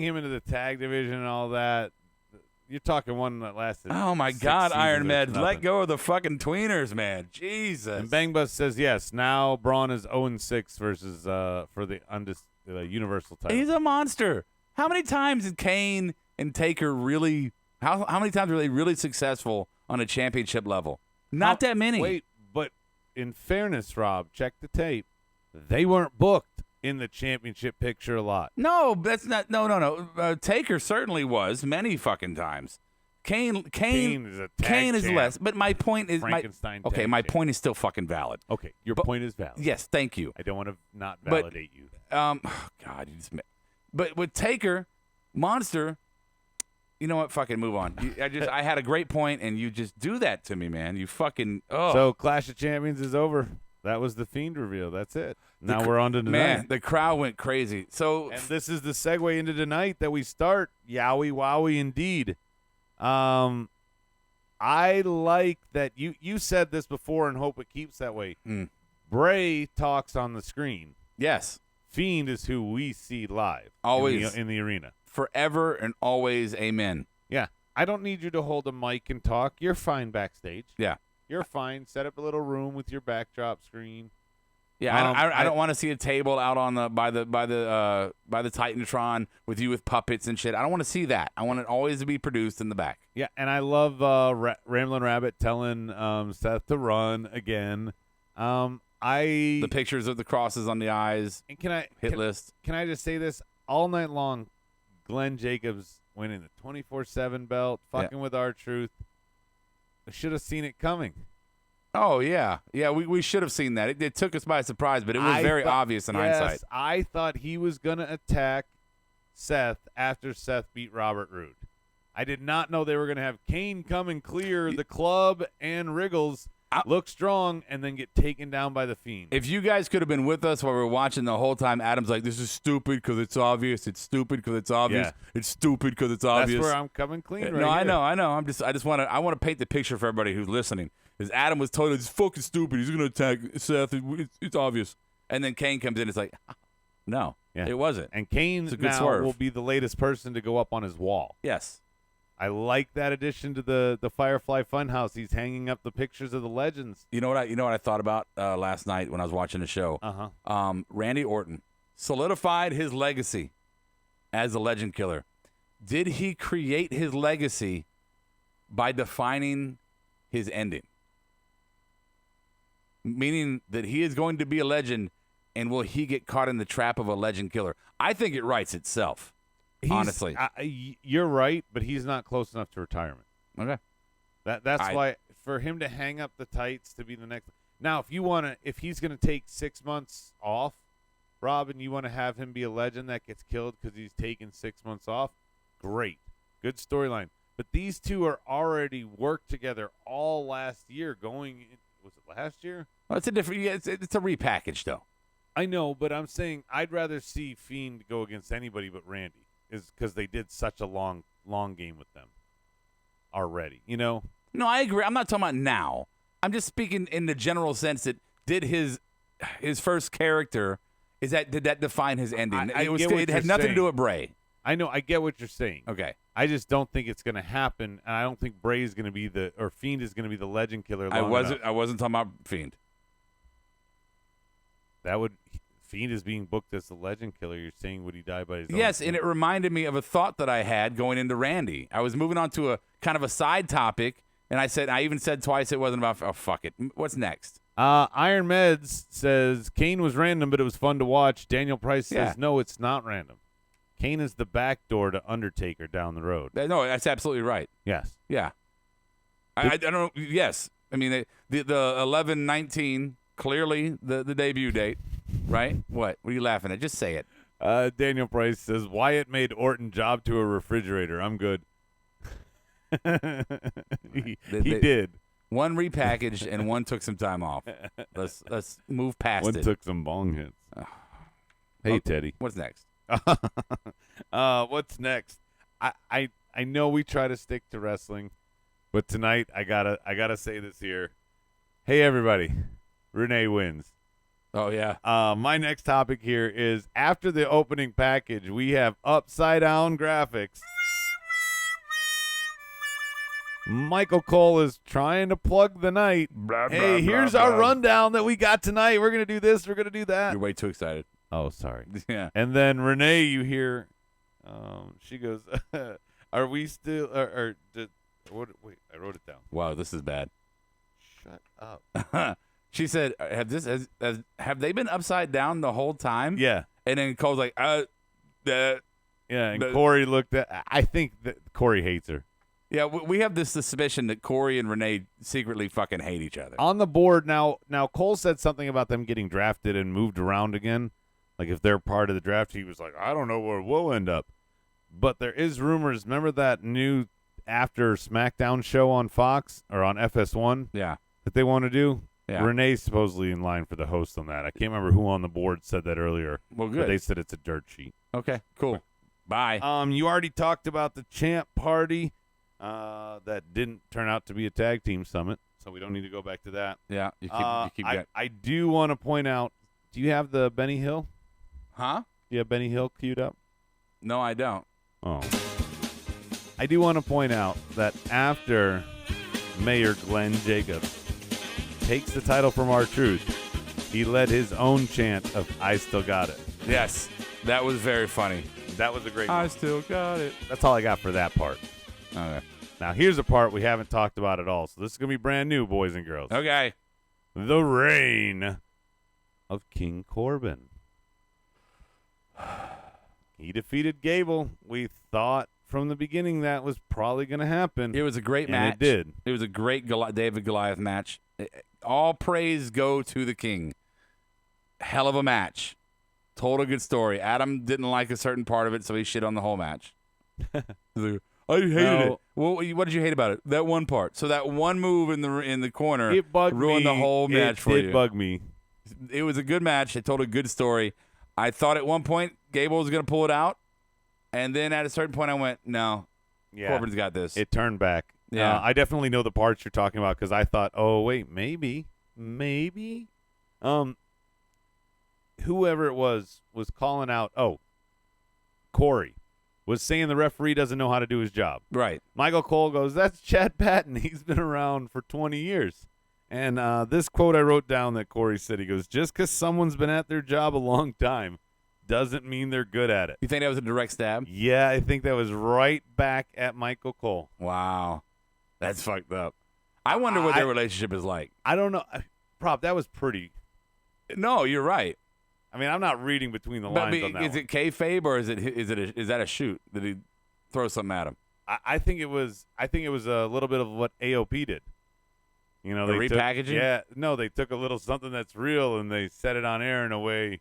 him into the tag division and all that. You're talking one that lasted. Oh my 6 God, seasons Iron or Man, nothing. let go of the fucking tweeners, man. Jesus. And Bang Bus says yes. Now Braun is 0-6 versus for the Universal title. He's a monster. How many times did Kane and Taker really? How many times were they really successful on a championship level? Not that many. Wait, but in fairness, Rob, check the tape. They weren't booked in the championship picture a lot. No, that's not. No. Taker certainly was many fucking times. Kane is a tag Kane is champ. less. But my point is, Frankenstein okay, tag my champ. point is still fucking valid. Okay, your But- point is valid. Yes, thank you. I don't want to not But- validate you. God, but with Taker, Monster, you know what? Fucking move on. I had a great point, and you just do that to me, man. You fucking So Clash of Champions is over. That was the Fiend reveal. That's it. Now we're on to tonight. man. The crowd went crazy. So And this is the segue into tonight that we start. Yowie wowie indeed. I like that you said this before and hope it keeps that way. Bray talks on the screen. yes, Fiend is who we see live. Always. in the arena. forever and always, amen. Yeah. I don't need you to hold a mic and talk. You're fine backstage. Yeah. You're fine. Set up a little room with your backdrop screen. Yeah, I don't want to see a table out on the by the Titantron with you with puppets and shit. I don't want to see that. I want it always to be produced in the back. Yeah, and I love Ramblin' Rabbit telling Seth to run again. The pictures of the crosses on the eyes, And can I hit list. Can I just say this? All night long, Glenn Jacobs winning the 24/7 belt, fucking with R-Truth. I should have seen it coming. Oh yeah, we should have seen that. It took us by surprise, but it was very obvious in hindsight. I thought he was gonna attack Seth after Seth beat Robert Roode. I did not know they were gonna have Kane come and clear the club and Wriggles. Look strong and then get taken down by the Fiend. If you guys could have been with us while we were watching the whole time, Adam's like, "This is stupid because it's obvious. It's stupid because it's obvious. Yeah. It's stupid because it's obvious." That's where I'm coming clean. Right No, here. I know. I just want to paint the picture for everybody who's listening. Because Adam was told it's fucking stupid. He's gonna attack Seth. It's obvious. And then Kane comes in. It's like, no, it wasn't. And Kane It's a good now swerve. will be the latest person to go up on his wall. Yes. I like that addition to the Firefly Funhouse. He's hanging up the pictures of the legends. You know what I thought about last night when I was watching the show. Randy Orton solidified his legacy as a legend killer. Did he create his legacy by defining his ending? Meaning that he is going to be a legend, and will he get caught in the trap of a legend killer? I think it writes itself. Honestly. You're right, but he's not close enough to retirement. Okay. That's why for him to hang up the tights to be the next. Now, if he's going to take 6 months off, Rob, and you want to have him be a legend that gets killed because he's taken 6 months off, great, good storyline. But these two are already worked together all last year. Was it last year? Well, it's a different. Yeah, it's a repackage though. I know, but I'm saying I'd rather see Fiend go against anybody but Randy, is because they did such a long game with them already. You know? No, I agree. I'm not talking about now. I'm just speaking in the general sense that did his first character did that define his ending? It had nothing to do with Bray. I know. I get what you're saying. Okay. I just don't think it's going to happen, and I don't think Bray is going to be Fiend is going to be the legend killer. I wasn't talking about Fiend. Fiend is being booked as the legend killer. You're saying would he die by his own? Yes, and it reminded me of a thought that I had going into Randy. I was moving on to a kind of a side topic, and I even said twice it wasn't about. Oh, fuck it. What's next? Iron Meds says Kane was random, but it was fun to watch. Daniel Price says no, it's not random. Kane is the back door to Undertaker down the road. No, that's absolutely right. Yes. Yeah. I don't know. Yes. I mean, the 11/19, clearly the debut date, right? What are you laughing at? Just say it. Daniel Price says, Wyatt made Orton job to a refrigerator. I'm good. he did. One repackaged and one took some time off. Let's move past it. One took some bong hits. Hey, Teddy. What's next? What's next? I know we try to stick to wrestling, but tonight I gotta say this here. Hey, everybody. Renee wins. Oh, yeah. My next topic here is after the opening package, we have upside down graphics. Michael Cole is trying to plug the night. Hey, here's our rundown that we got tonight. We're going to do this. We're going to do that. You're way too excited. Oh, sorry. Yeah. And then Renee, you hear, she goes, are we still, wait, I wrote it down. Wow, this is bad. Shut up. She said, have they been upside down the whole time? Yeah. And then Cole's like, yeah, and Corey looked at, I think that Corey hates her. Yeah, we have this suspicion that Corey and Renee secretly fucking hate each other. On the board now, Cole said something about them getting drafted and moved around again. Like if they're part of the draft, he was like, I don't know where we'll end up. But there is rumors. Remember that new after SmackDown show on Fox or on FS1? Yeah. That they want to do? Yeah. Renee's supposedly in line for the host on that. I can't remember who on the board said that earlier. Well, good. But they said it's a dirt sheet. Okay, cool. Bye. You already talked about the Champ Party. That didn't turn out to be a tag team summit, so we don't need to go back to that. Yeah, you keep going. I do want to point out, do you have the Benny Hill? Huh? Do you have Benny Hill queued up? No, I don't. Oh. I do want to point out that after Mayor Glenn Jacobs takes the title from R-Truth, he led his own chant of I Still Got It. Yes, that was very funny. That was a great I moment. still got it. That's all I got for that part. Okay. Now, here's a part we haven't talked about at all, so this is going to be brand new, boys and girls. Okay. The reign of King Corbin. He defeated Gable. We thought from the beginning that was probably going to happen. It was a great match. It did. It was a great David Goliath match. All praise go to the King. Hell of a match. Told a good story. Adam didn't like a certain part of it, so he shit on the whole match. I hated it. Well, what did you hate about it? That one part. So that one move in the corner ruined the whole match for you. It did bug me. It was a good match. It told a good story. I thought at one point Gable was going to pull it out, and then at a certain point I went, no, Corbin's got this. It turned back. Yeah. I definitely know the parts you're talking about because I thought, oh, wait, maybe. Whoever it was calling out, Corey was saying the referee doesn't know how to do his job. Right. Michael Cole goes, that's Chad Patton. He's been around for 20 years. And this quote I wrote down that Corey said, he goes, just because someone's been at their job a long time doesn't mean they're good at it. You think that was a direct stab? Yeah, I think that was right back at Michael Cole. Wow. That's fucked up. I wonder what their relationship is like. I don't know. Prop, that was pretty. No, you're right. I mean, I'm not reading between the lines on that Is it kayfabe or is that a shoot? Did he throw something at him? I think it was a little bit of what AOP did. You know, The they repackaging? They took a little something that's real and they set it on air in a way.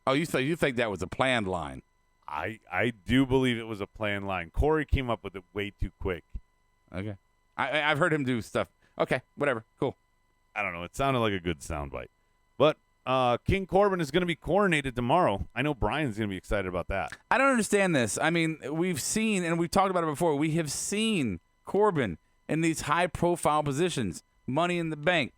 Oh, you think that was a planned line? I do believe it was a planned line. Corey came up with it way too quick. Okay. I've heard him do stuff. Okay, whatever. Cool. I don't know. It sounded like a good soundbite. But King Corbin is going to be coronated tomorrow. I know Brian's going to be excited about that. I don't understand this. I mean, we've seen, and we've talked about it before, we have seen Corbin in these high-profile positions, Money in the Bank,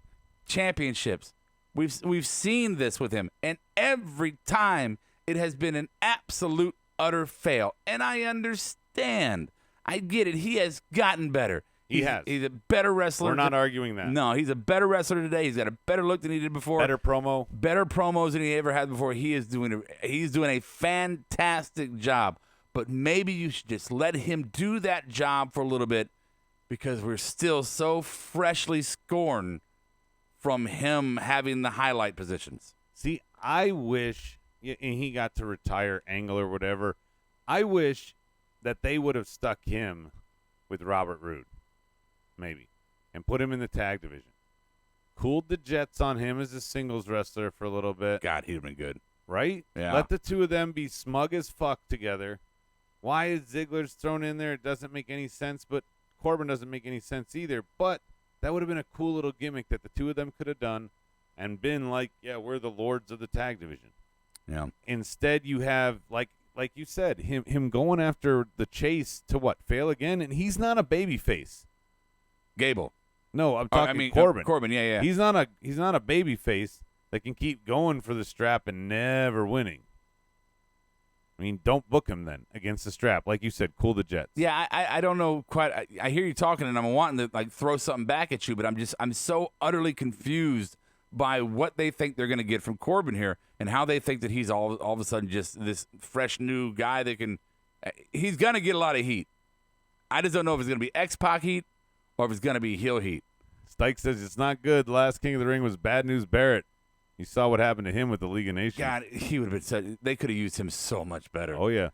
championships. We've seen this with him, and every time it has been an absolute, utter fail. And I understand. I get it. He has gotten better. He has. He's a better wrestler. We're not arguing that. No, he's a better wrestler today. He's got a better look than he did before. Better promo. Better promos than he ever had before. He's doing a fantastic job. But maybe you should just let him do that job for a little bit, because we're still so freshly scorned from him having the highlight positions. See, I wish, and he got to retire Angle or whatever, I wish that they would have stuck him with Robert Roode, maybe, and put him in the tag division. Cooled the jets on him as a singles wrestler for a little bit. God, he'd have been good. Right? Yeah. Let the two of them be smug as fuck together. Why is Ziggler's thrown in there? It doesn't make any sense, but Corbin doesn't make any sense either. But that would have been a cool little gimmick that the two of them could have done and been like, yeah, we're the lords of the tag division. Yeah. Instead, you have, like you said, him going after the Chase to what, fail again? And he's not a baby face. Gable. No, I'm talking Corbin. Corbin. Yeah. He's not a baby face that can keep going for the strap and never winning. I mean, don't book him then against the strap. Like you said, cool the jets. Yeah, I don't know quite. I hear you talking, and I'm wanting to throw something back at you, but I'm so utterly confused by what they think they're going to get from Corbin here, and how they think that he's all of a sudden just this fresh new guy that can. He's going to get a lot of heat. I just don't know if it's going to be X-Pac heat or if it's going to be heel heat. Stike says it's not good. The last King of the Ring was Bad News Barrett. You saw what happened to him with the League of Nations. God, he would have been. They could have used him so much better. Oh yeah.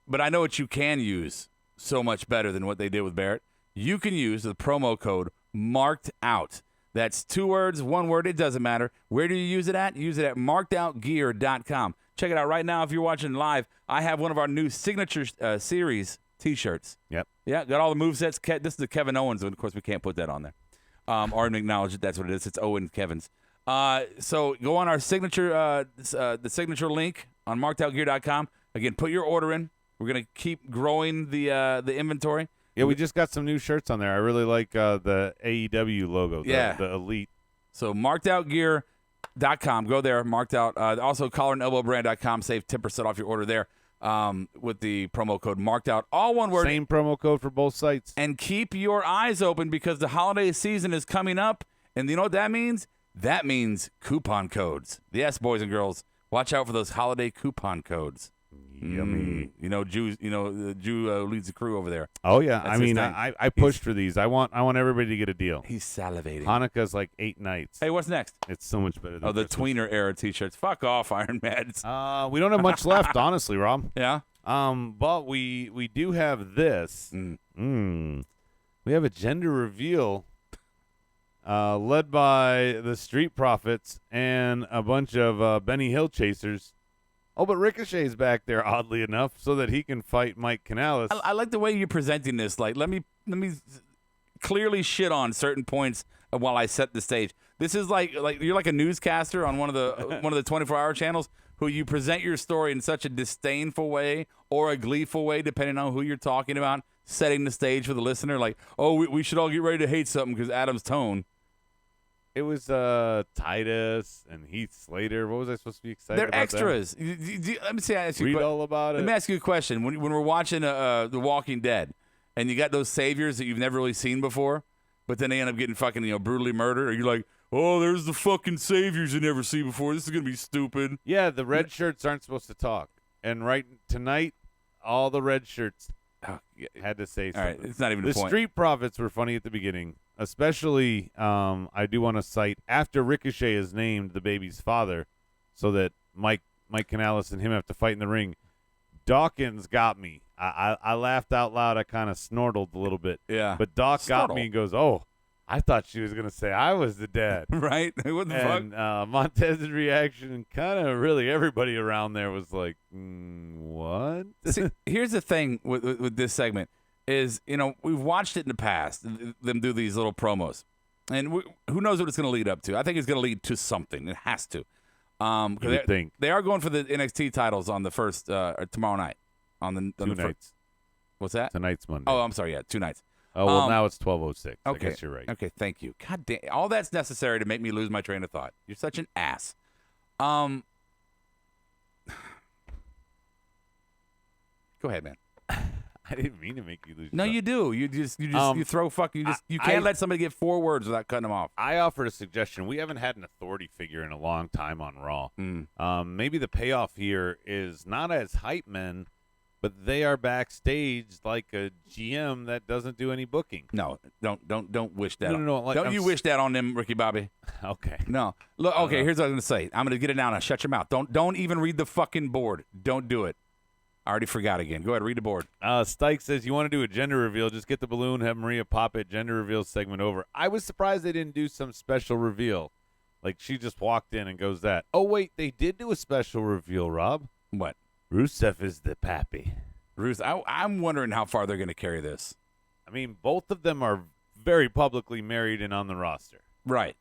But I know what you can use so much better than what they did with Barrett. You can use the promo code Marked Out. That's 2 words, 1 word. It doesn't matter. Where do you use it at? Use it at markedoutgear.com. Check it out right now if you're watching live. I have one of our new signature series T-shirts. Yep. Yeah, got all the movesets. This is the Kevin Owens one. Of course, we can't put that on there. Or acknowledge that that's what it is. It's Owen Kevin's. So go on our signature, the signature link on markedoutgear.com. Again, put your order in. We're gonna keep growing the inventory. Yeah, we just got some new shirts on there. I really like the AEW logo. The Elite. So markedoutgear.com. Go there. Marked out. Also collarandelbowbrand.com. Save 10% off your order there. With the promo code Marked Out. All one word. Same promo code for both sites. And keep your eyes open, because the holiday season is coming up. And you know what that means? That means coupon codes. Yes, boys and girls, watch out for those holiday coupon codes. Yummy. Jew leads the crew over there. Oh yeah, That's I mean, his thing. I pushed for these. I want everybody to get a deal. He's salivating. Hanukkah's like 8 nights. Hey, what's next? It's so much better than the Christmas. tweener era T-shirts. Fuck off, Iron Mads. We don't have much left, honestly, Rob. Yeah. But we do have this. We have a gender reveal. Led by the Street Profits and a bunch of Benny Hill chasers. Oh, but Ricochet's back there, oddly enough, so that he can fight Mike Canales. I like the way you're presenting this. Like, let me clearly shit on certain points while I set the stage. This is like you're like a newscaster on one of the 24-hour channels who you present your story in such a disdainful way or a gleeful way, depending on who you're talking about, setting the stage for the listener. Like, oh, we should all get ready to hate something because Adam's tone. It was Titus and Heath Slater. What was I supposed to be excited They're about? extras. Let me see. Read all about it. Let me ask you a question. When we're watching The Walking Dead, and you got those saviors that you've never really seen before, but then they end up getting fucking brutally murdered, or you're like, oh, there's the fucking saviors you never see before. This is gonna be stupid. Yeah, the red shirts aren't supposed to talk, and right tonight, all the red shirts had to say something. All right, it's not even the a point. Street Profits were funny at the beginning. Especially, I do want to cite, after Ricochet is named the baby's father, so that Mike Canales and him have to fight in the ring, Dawkins got me. I laughed out loud. I kind of snortled a little bit. Yeah. But Doc got me and goes, oh, I thought she was gonna say I was the dad. Right? What the fuck? And Montez's reaction, kind of really everybody around there was like, what? See, here's the thing with this segment is, we've watched it in the past, them do these little promos. And who knows what it's going to lead up to. I think it's going to lead to something. It has to. You would think. They are going for the NXT titles on the first, tomorrow night. Two nights. What's that? Tonight's Monday. Oh, I'm sorry. Yeah, 2 nights. Oh, well, now it's 12:06. Okay. I guess you're right. Okay, thank you. God damn. All that's necessary to make me lose my train of thought. You're such an ass. Go ahead, man. I didn't mean to make you lose. No, you do. You throw fucking. You can't let somebody get 4 words without cutting them off. I offered a suggestion. We haven't had an authority figure in a long time on Raw. Maybe the payoff here is not as hype men, but they are backstage like a GM that doesn't do any booking. No, don't wish that. No. Like, don't you wish that on them, Ricky Bobby? Okay. No. Look. Okay. Here's what I'm gonna say. I'm gonna get it down and shut your mouth. Don't even read the fucking board. Don't do it. I already forgot again. Go ahead, read the board. Stike says, you want to do a gender reveal, just get the balloon, have Maria pop it, gender reveal segment over. I was surprised they didn't do some special reveal. Like, she just walked in and goes that. Oh, wait, they did do a special reveal, Rob. What? Rusev is the pappy. I'm wondering how far they're going to carry this. I mean, both of them are very publicly married and on the roster. Right.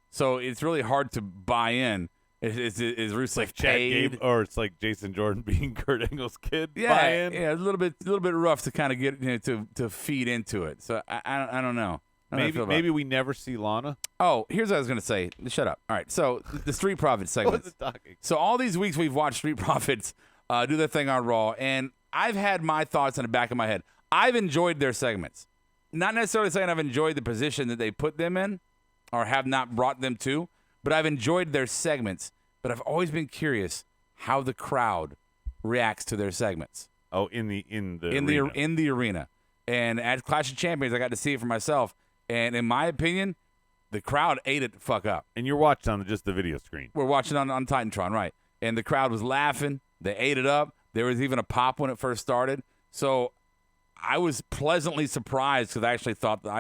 So it's really hard to buy in. Is Rusev like paid? Or it's like Jason Jordan being Kurt Angle's kid? Yeah, buy-in? yeah, a little bit rough to kind of get to feed into it. So I don't know. Maybe we never see Lana. Oh, here's what I was going to say. Shut up. All right. So the Street Profits segment. What's talking? So all these weeks we've watched Street Profits do their thing on Raw, and I've had my thoughts in the back of my head. I've enjoyed their segments. Not necessarily saying I've enjoyed the position that they put them in or have not brought them to, but I've enjoyed their segments. But I've always been curious how the crowd reacts to their segments. Oh, in the arena. And at Clash of Champions, I got to see it for myself. And in my opinion, the crowd ate it the fuck up. And you're watching on just the video screen. We're watching on Titantron, right? And the crowd was laughing. They ate it up. There was even a pop when it first started. So I was pleasantly surprised because I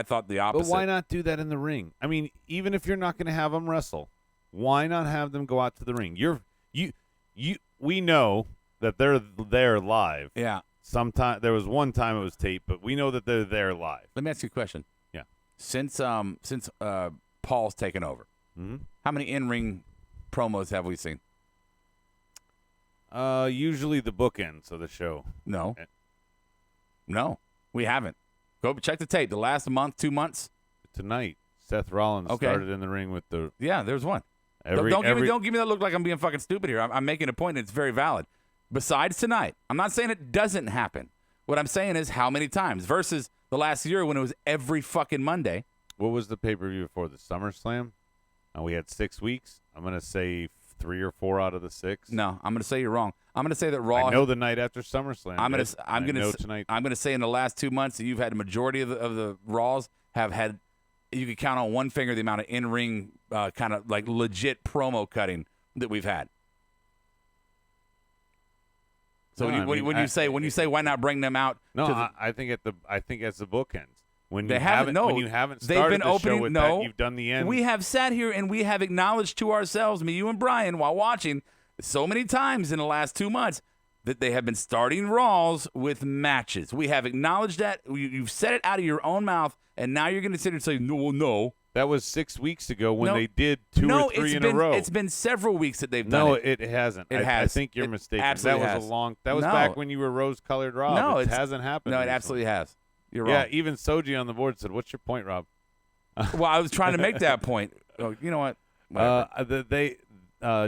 thought the opposite. But why not do that in the ring? I mean, even if you're not going to have them wrestle, why not have them go out to the ring? We know that they're there live. Yeah. There was one time it was taped, but we know that they're there live. Let me ask you a question. Yeah. Since Paul's taken over, how many in-ring promos have we seen? Usually the bookends of the show. No, we haven't. Go check the tape. The last month, 2 months. Tonight, Seth Rollins started in the ring with the. Yeah, there's one. Don't give me that look like I'm being fucking stupid here. I'm making a point, and it's very valid. Besides tonight, I'm not saying it doesn't happen. What I'm saying is how many times versus the last year when it was every fucking Monday. What was the pay-per-view before the SummerSlam? We had 6 weeks. I'm going to say 3 or 4 out of the 6. No, I'm going to say you're wrong. I'm going to say that Raw. I know the night after SummerSlam. I'm going to say in the last 2 months that you've had a majority of the Raws have had. You could count on one finger the amount of in-ring kind of like legit promo cutting that we've had. So when you say why not bring them out? No, I think as the bookends. When you haven't started the show with that, you've done the end. We have sat here and we have acknowledged to ourselves, me, you, and Brian, while watching so many times in the last 2 months that they have been starting Raws with matches. We have acknowledged that. You've said it out of your own mouth, and now you're going to sit here and say, no. That was 6 weeks ago when they did 2 or 3 in a row. It's been several weeks that they've done it. No, it hasn't. I think you're mistaken. Absolutely that was back when you were rose-colored Rob. No, it hasn't happened. No, it recently. absolutely has. You're wrong. Yeah, even Soji on the board said, "What's your point, Rob?" Well, I was trying to make that point. Oh, you know what?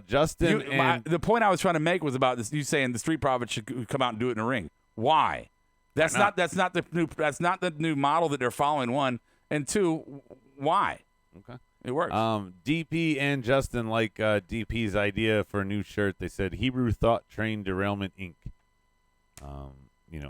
Justin the point I was trying to make was about this. You saying the Street Profits should come out and do it in the ring. Why? That's not the new model that they're following. 1 and 2. Why? Okay, it works. DP and Justin like DP's idea for a new shirt. They said Hebrew Thought Train Derailment Inc.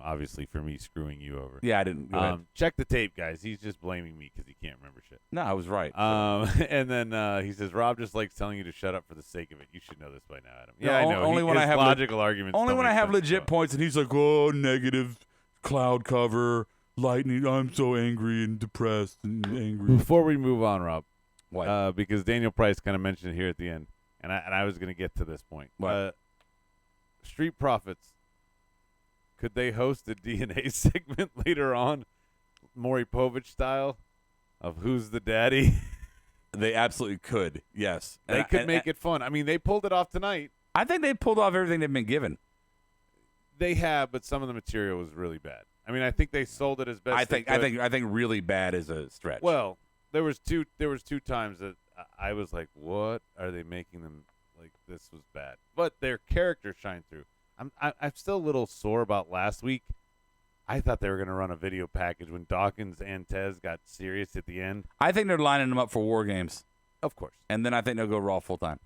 Obviously for me screwing you over. Yeah, I didn't. Go ahead. Check the tape, guys. He's just blaming me because he can't remember shit. No, I was right. And then he says, Rob just likes telling you to shut up for the sake of it. You should know this by now, Adam. Yeah, I know. Only when I have logical arguments. Only when I have legit points, and he's like, oh, negative cloud cover, Lightning, I'm so angry and depressed and angry. Before we move on, Rob, What? because Daniel Price kind of mentioned it here at the end, and I was going to get to this point. What? Street Profits, could they host a DNA segment later on, Maury Povich style, of who's the daddy? They absolutely could, yes. They could make it fun. I mean, they pulled it off tonight. I think they pulled off everything they've been given. They have, but some of the material was really bad. I mean, I think they sold it as best. I think really bad is a stretch. Well, there was two times that I was like, "What are they making them like? This was bad." But their characters shine through. I'm still a little sore about last week. I thought they were going to run a video package when Dawkins and Tez got serious at the end. I think they're lining them up for War Games, Of course. and then I think they'll go Raw full time.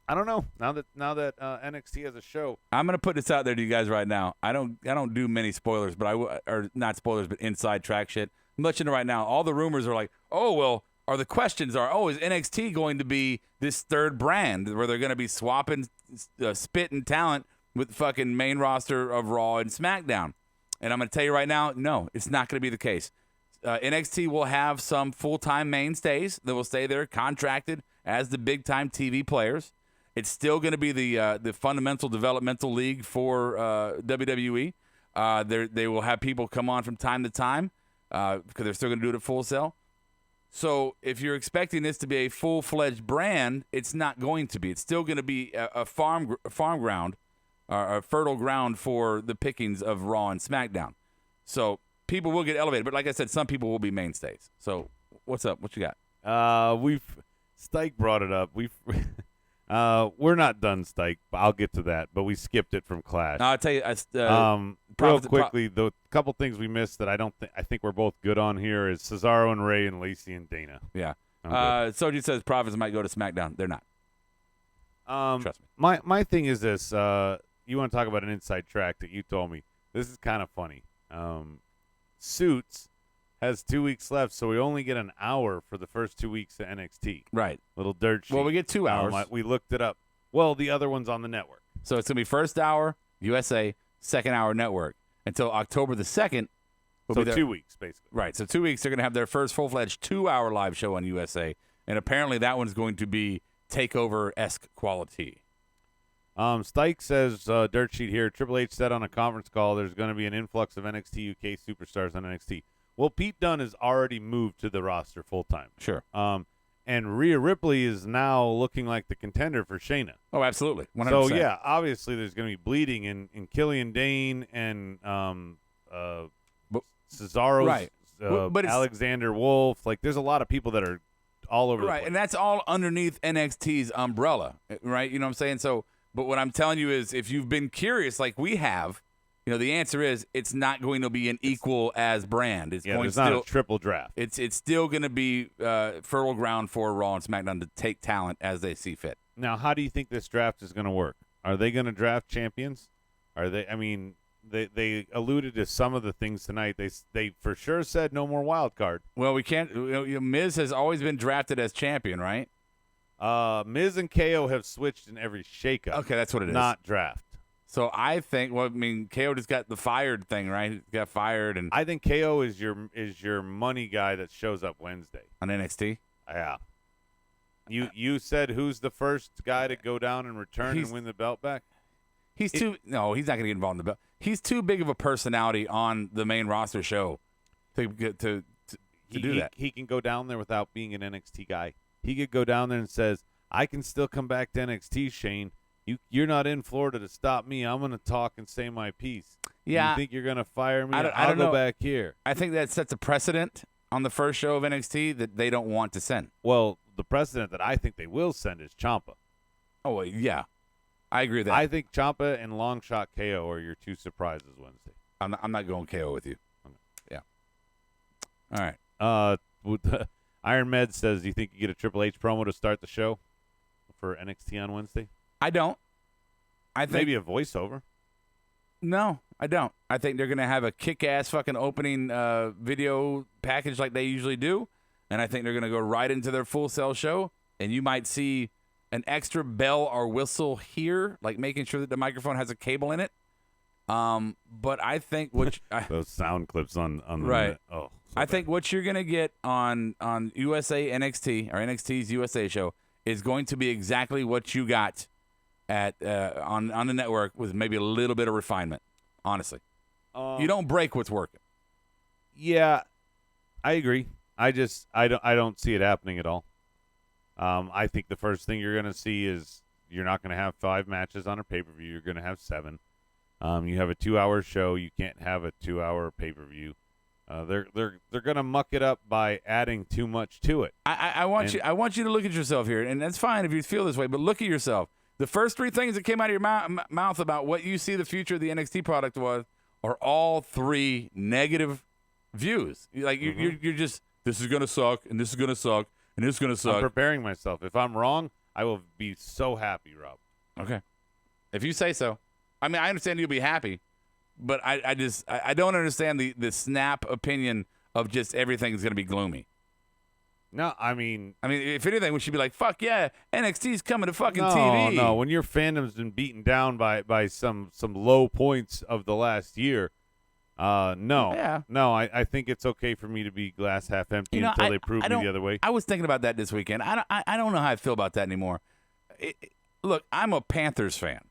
I don't know. Now that NXT has a show, I'm going to put this out there to you guys right now. I don't do many spoilers, but or not spoilers, but inside track shit. I'm letting you know right now. All the rumors are like, oh well, or the questions are, oh, is NXT going to be this third brand where they're going to be swapping spit and talent with fucking main roster of Raw and SmackDown? And I'm going to tell you right now, no, it's not going to be the case. NXT will have some full-time mainstays that will stay there, contracted as the big-time TV players. It's still going to be the fundamental developmental league for WWE. They will have people come on from time to time because they're still going to do it at Full Sail. So if you're expecting this to be a full-fledged brand, it's not going to be. It's still going to be a farm ground, a fertile ground for the pickings of Raw and SmackDown. So people will get elevated, but like I said, some people will be mainstays. So what's up? What you got? Stike brought it up. We're not done, Stike. I'll get to that, but we skipped it from Clash. No, I'll tell you. Real quickly, the couple things we missed that I think we're both good on here is Cesaro and Ray and Lacey and Dana. Yeah. I'm good. Soji says Profits might go to SmackDown. They're not. Trust me. My thing is this. You want to talk about an inside track that you told me. This is kind of funny. Suits has 2 weeks left, so we only get an hour for the first 2 weeks of NXT. Right. Little dirt sheet. Well, we get 2 hours. We looked it up. Well, the other one's on the network. So it's going to be first hour, USA, second hour network until October the 2nd. So 2 weeks, basically. Right. So 2 weeks, they're going to have their first full-fledged 2-hour live show on USA. And apparently that one's going to be takeover-esque quality. Stike says, dirt sheet here, Triple H said on a conference call there's going to be an influx of NXT UK superstars on NXT. Well, Pete Dunne has already moved to the roster full-time. Sure. And Rhea Ripley is now looking like the contender for Shayna. Oh, absolutely. 100%. So, yeah, obviously there's going to be bleeding in Killian Dane and Cesaro, right. But Alexander Wolf. Like, there's a lot of people that are all over the place. Right, and that's all underneath NXT's umbrella, right? You know what I'm saying? So, but what I'm telling you is if you've been curious like we have, the answer is it's not going to be an equal as brand. It's going there's not a triple draft. It's still going to be fertile ground for Raw and SmackDown to take talent as they see fit. Now, how do you think this draft is going to work? Are they going to draft champions? Are they? I mean, they alluded to some of the things tonight. They for sure said no more wild card. Well, we can't. Miz has always been drafted as champion, right? Miz and KO have switched in every shakeup. Okay, that's what it is. Not draft. So I think, KO just got the fired thing, right? He got fired, and I think KO is your money guy that shows up Wednesday on NXT. Yeah. You said who's the first guy to go down and return and win the belt back? He's not going to get involved in the belt. He's too big of a personality on the main roster show to do that. He can go down there without being an NXT guy. He could go down there and says, "I can still come back to NXT, Shane. You're not in Florida to stop me. I'm going to talk and say my piece. Yeah. You think you're going to fire me? I'll go know. back here." I think that sets a precedent on the first show of NXT that they don't want to send. Well, the precedent that I think they will send is Ciampa. Oh, well, yeah. I agree with that. I think Ciampa and Long Shot KO are your two surprises Wednesday. I'm not going KO with you. Okay. Yeah. All right. Iron Med says, do you think you get a Triple H promo to start the show for NXT on Wednesday? I don't. I think maybe a voiceover. No, I don't. I think they're going to have a kick-ass fucking opening video package like they usually do, and I think they're going to go right into their Full Sail show, and you might see an extra bell or whistle here, like making sure that the microphone has a cable in it, But I think what Those sound clips on the Right. net. Oh, so I bad. think what you're gonna get on USA NXT or NXT's USA show is going to be exactly what you got at on the network with maybe a little bit of refinement. Honestly, you don't break what's working. Yeah, I agree. I don't see it happening at all. I think the first thing you're going to see is you're not going to have 5 matches on a pay-per-view. You're going to have 7. You have a 2-hour show. You can't have a 2-hour pay-per-view. They're going to muck it up by adding too much to it. I want you to look at yourself here, and that's fine if you feel this way. But look at yourself. The first 3 things that came out of your mouth about what you see the future of the NXT product was are all 3 negative views. Like you're just, this is gonna suck, and this is gonna suck, and this is gonna suck. I'm preparing myself. If I'm wrong, I will be so happy, Rob. Okay, if you say so. I mean, I understand you'll be happy, but I don't understand the snap opinion of just everything's gonna be gloomy. No, I mean, if anything, we should be like, fuck yeah, NXT's coming to fucking no, TV. No, when your fandom's been beaten down by some low points of the last year, no. Yeah. No, I think it's okay for me to be glass half empty until they prove me the other way. I was thinking about that this weekend. I don't know how I feel about that anymore. Look, I'm a Panthers fan,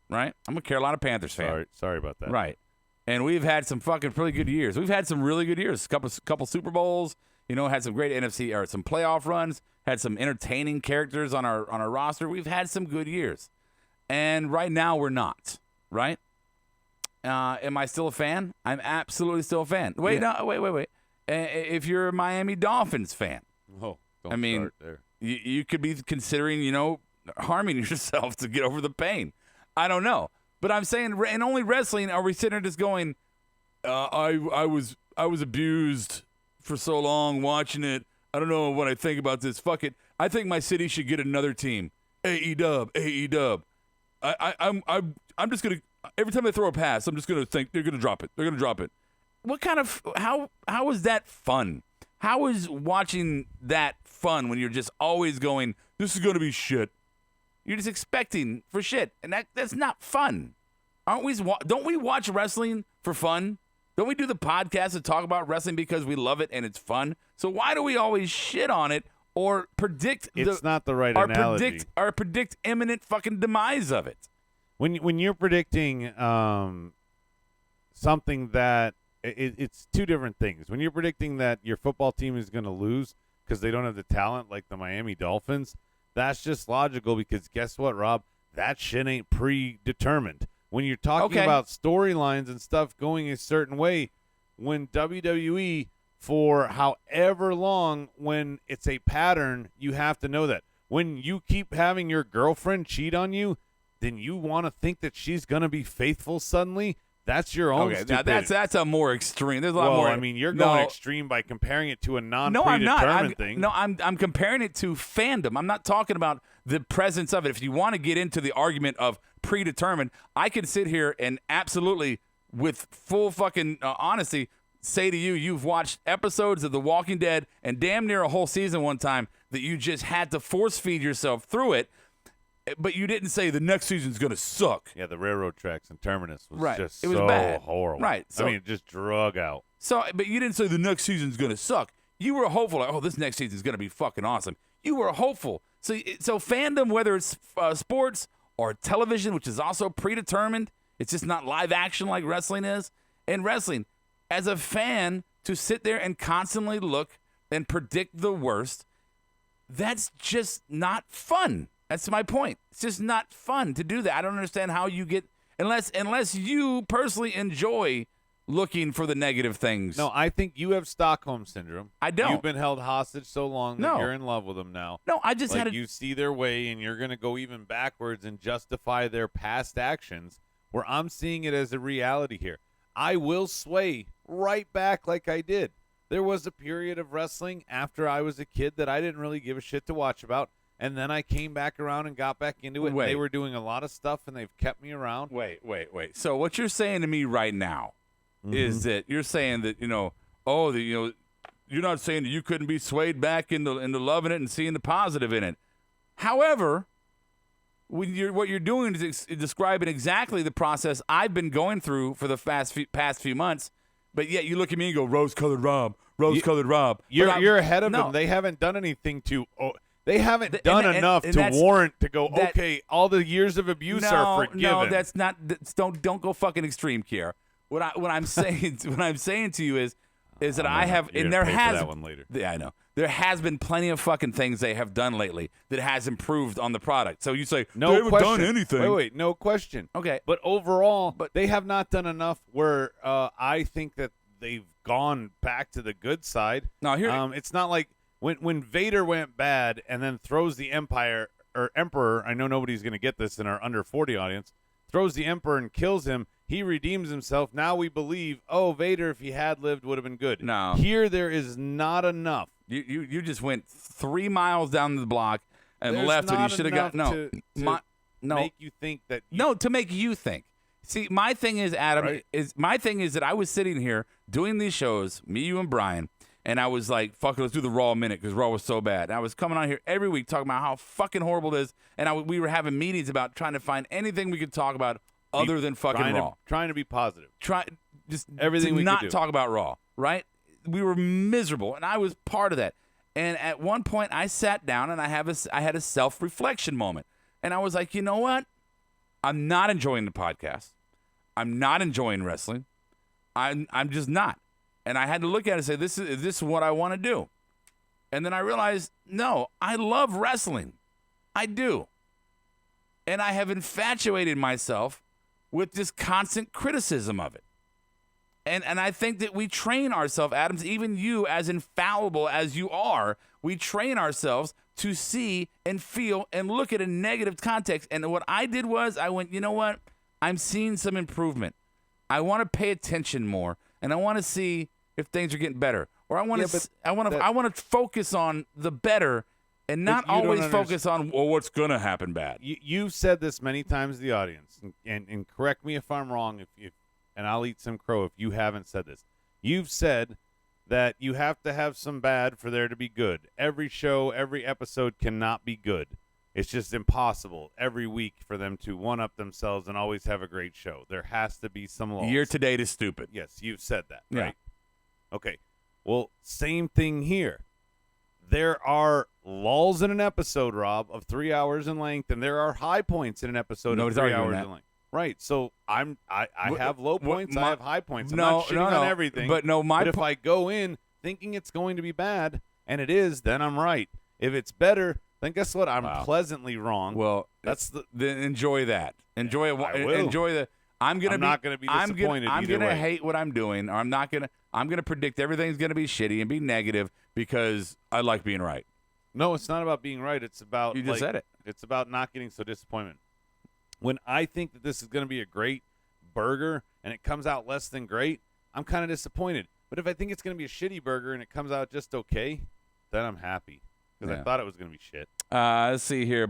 right? I'm a Carolina Panthers fan. Sorry about that. Right. And we've had some fucking really good years. We've had some really good years. Couple Super Bowls. Had some great NFC or some playoff runs. Had some entertaining characters on our roster. We've had some good years, and right now we're not. Right? Am I still a fan? I'm absolutely still a fan. Wait. If you're a Miami Dolphins fan, don't start there. You could be considering harming yourself to get over the pain. I don't know, but I'm saying, in only wrestling are we sitting there just going, I was abused for so long watching it. I don't know what I think about this. Fuck it. I think my city should get another team. AEW. I'm just gonna, every time they throw a pass, I'm just gonna think they're gonna drop it. What kind of how is that fun? How is watching that fun when you're just always going, this is gonna be shit? You're just expecting for shit, and that's not fun. Don't we watch wrestling for fun? Don't we do the podcast to talk about wrestling because we love it and it's fun? So why do we always shit on it or predict? It's not the right analogy. Predict imminent fucking demise of it. When you're predicting something that it's 2 different things. When you're predicting that your football team is going to lose because they don't have the talent like the Miami Dolphins, that's just logical because guess what, Rob? That shit ain't predetermined. When you're talking about storylines and stuff going a certain way, when WWE, for however long, when it's a pattern, you have to know that. When you keep having your girlfriend cheat on you, then you want to think that she's going to be faithful suddenly? That's your own stupidity. Now that's a more extreme. There's a lot more. I mean, you're going extreme by comparing it to a non-predetermined thing. No, I'm comparing it to fandom. I'm not talking about the presence of it. If you want to get into the argument of predetermined, I can sit here and absolutely, with full fucking honesty, say to you, you've watched episodes of The Walking Dead and damn near a whole season one time that you just had to force feed yourself through it. But you didn't say the next season's going to suck. Yeah, the railroad tracks and Terminus was just it was so bad. horrible. Right. So, I mean, just drug out. So, but you didn't say the next season's going to suck. You were hopeful, like, this next season's going to be fucking awesome. You were hopeful. So fandom, whether it's sports or television, which is also predetermined, it's just not live action like wrestling is. And wrestling, as a fan, to sit there and constantly look and predict the worst, that's just not fun. That's my point. It's just not fun to do that. I don't understand how you get, unless you personally enjoy looking for the negative things. No, I think you have Stockholm Syndrome. I don't. You've been held hostage so long that you're in love with them now. No, I just you see their way and you're going to go even backwards and justify their past actions, where I'm seeing it as a reality here. I will sway right back like I did. There was a period of wrestling after I was a kid that I didn't really give a shit to watch about. And then I came back around and got back into it. And they were doing a lot of stuff, and they've kept me around. Wait. So what you're saying to me right now is that you're saying that, you're not saying that you couldn't be swayed back into loving it and seeing the positive in it. However, what you're doing is describing exactly the process I've been going through for the past few months. But yet you look at me and go, rose-colored Rob. You're ahead of no. them. They haven't done anything to. They haven't done enough to warrant to go. Okay, all the years of abuse are forgiven. No, that's not. Don't go fucking extreme, Kier. What I'm saying to you is that I have, and there has that one later. Yeah, I know. There has been plenty of fucking things they have done lately that has improved on the product. So you say no they haven't question. done anything. Wait, no question. Okay, but overall, they have not done enough. Where I think that they've gone back to the good side. Now here, it's not like when Vader went bad and then throws the Emperor. I know nobody's going to get this in our under 40 audience. Throws the Emperor and kills him. He redeems himself. Now we believe, Vader, if he had lived, would have been good. No. Here there is not enough. You just went 3 miles down the block and There's left when you should have got to make you think that. To make you think. See, my thing is, Adam, Right. is that I was sitting here doing these shows, me, you, and Brian, and I was like, fuck it, let's do the Raw minute because Raw was so bad. And I was coming on here every week talking about how fucking horrible it is, and we were having meetings about trying to find anything we could talk about other than fucking Raw. Trying to be positive. Just everything we not could do. Talk about Raw, right? We were miserable, and I was part of that. And at one point, I sat down and I had a self-reflection moment, and I was like, you know what? I'm not enjoying the podcast. I'm not enjoying wrestling. I'm just not. And I had to look at it and say, is this what I want to do? And then I realized, no, I love wrestling. I do. And I have infatuated myself with this constant criticism of it. And I think that we train ourselves, Adams, even you, as infallible as you are, we train ourselves to see and feel and look at a negative context. And what I did was I went, you know what? I'm seeing some improvement. I want to pay attention more, and I want to see if things are getting better. Or I want to focus on the better and not always focus on what's going to happen bad. You've said this many times to the audience, and correct me if I'm wrong, and I'll eat some crow if you haven't said this. You've said that you have to have some bad for there to be good. Every show, every episode cannot be good. It's just impossible every week for them to one-up themselves and always have a great show. There has to be some lulls. Year to date is stupid. Yes, you've said that, yeah. right? Okay. Well, same thing here. There are lulls in an episode, Rob, of 3 hours in length, and there are high points in an episode of 3 hours in length. Right. So I have low points, I have high points. I'm not shitting on everything. But if I go in thinking it's going to be bad, and it is, then I'm right. If it's better, then guess what? I'm pleasantly wrong. Well, then enjoy that. Enjoy it. I will. Enjoy the. I'm not going to be disappointed. I'm going to hate what I'm doing, or I'm going to predict everything's going to be shitty and be negative because I like being right. No, it's not about being right. It's about you just said it. It's about not getting so disappointed. When I think that this is going to be a great burger and it comes out less than great, I'm kind of disappointed. But if I think it's going to be a shitty burger and it comes out just okay, then I'm happy because I thought it was going to be shit. Let's see here.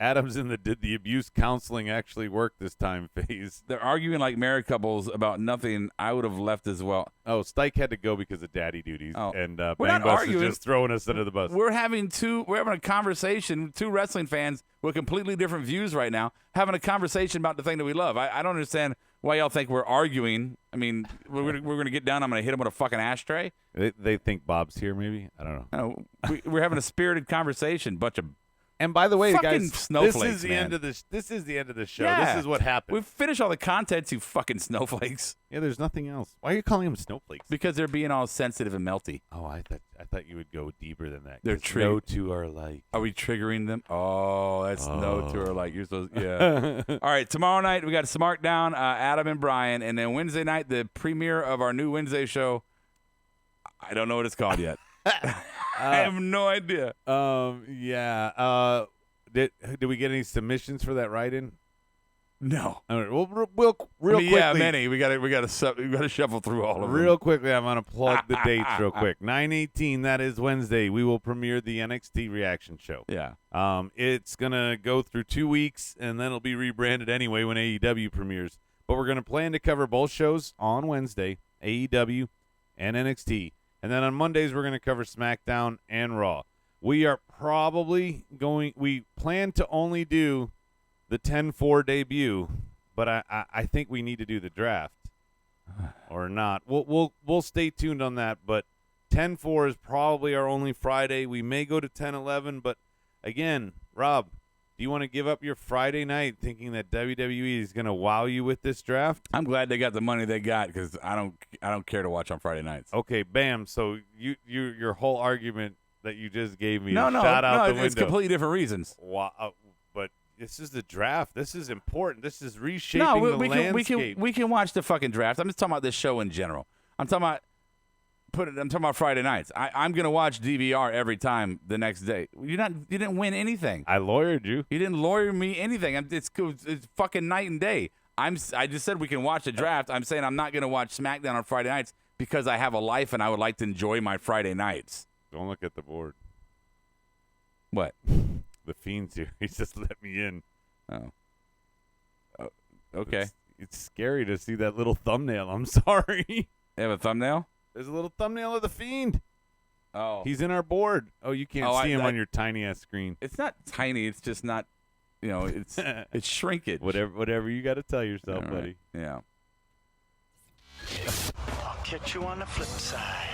Adam's in the did the abuse counseling actually work this time phase. They're arguing like married couples about nothing. I would have left as well. Oh, Stike had to go because of daddy duties. Oh. And We're not Bang Bus arguing. is just throwing us under the bus. We're having a conversation, two wrestling fans with completely different views right now, having a conversation about the thing that we love. I don't understand why y'all think we're arguing. I mean, we're going to get down. I'm going to hit him with a fucking ashtray. They think Bob's here, maybe? I don't know. No, we're having a spirited conversation. Bunch of And by the way, fucking guys, snowflakes, this is the man. end of this. This is the end of the show. Yeah. This is what happened. We've finished all the contents, you fucking snowflakes. Yeah, there's nothing else. Why are you calling them snowflakes? Because they're being all sensitive and melty. Oh, I thought you would go deeper than that. They're no two are alike. Are we triggering them? Oh, that's no two are alike. You're supposed, yeah. All right, tomorrow night we got Smart Down, Adam and Brian, and then Wednesday night the premiere of our new Wednesday show. I don't know what it's called yet. I have no idea. Yeah. Did we get any submissions for that write-in? No. All right, well, real quickly. Yeah, many. We got to shuffle through all of them. Real quickly, I'm gonna plug the dates real quick. 9/18, that is Wednesday. We will premiere the NXT reaction show. Yeah. It's gonna go through 2 weeks, and then it'll be rebranded anyway when AEW premieres. But we're gonna plan to cover both shows on Wednesday, AEW and NXT, and then on Mondays we're gonna cover SmackDown and Raw. We are probably we plan to only do the 10-4 debut, but I think we need to do the draft or not. We'll stay tuned on that, but 10-4 is probably our only Friday. We may go to 10-11, but again, Rob, do you want to give up your Friday night thinking that WWE is going to wow you with this draft? I'm glad they got the money they got because I don't care to watch on Friday nights. Okay, bam. So your whole argument that you just gave me No, is shot out the window. It's completely different reasons. Wow, but this is the draft. This is important. This is reshaping the landscape. We can watch the fucking draft. I'm just talking about this show in general. I'm talking about Friday nights. I'm gonna watch DVR every time the next day. You didn't win anything. I lawyered you. You didn't lawyer me anything. It's fucking night and day. I just said we can watch the draft. I'm saying I'm not gonna watch SmackDown on Friday nights because I have a life and I would like to enjoy my Friday nights. Don't look at the board. What? The Fiend's here. He's just let me in. Oh, okay. It's scary to see that little thumbnail. I'm sorry. You have a thumbnail? There's a little thumbnail of the Fiend. Oh. He's in our board. Oh, you can't see him on your tiny-ass screen. It's not tiny. It's just not, it's it's shrinkage. Whatever you got to tell yourself, All buddy. Right. Yeah. I'll catch you on the flip side.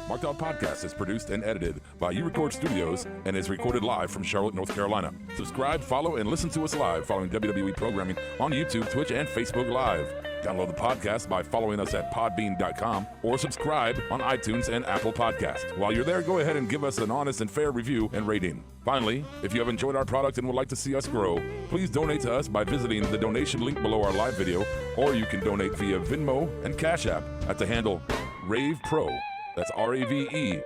Marked Out Podcast is produced and edited by You Record Studios and is recorded live from Charlotte, North Carolina. Subscribe, follow, and listen to us live following WWE programming on YouTube, Twitch, and Facebook Live. Download the podcast by following us at podbean.com or subscribe on iTunes and Apple Podcasts. While you're there, go ahead and give us an honest and fair review and rating. Finally, if you have enjoyed our product and would like to see us grow, please donate to us by visiting the donation link below our live video, or you can donate via Venmo and Cash App at the handle Ravepro. That's Ravepro.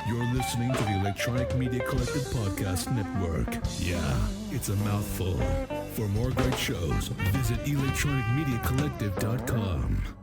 You're listening to the Electronic Media Collective Podcast Network. Yeah, it's a mouthful. For more great shows, visit electronicmediacollective.com.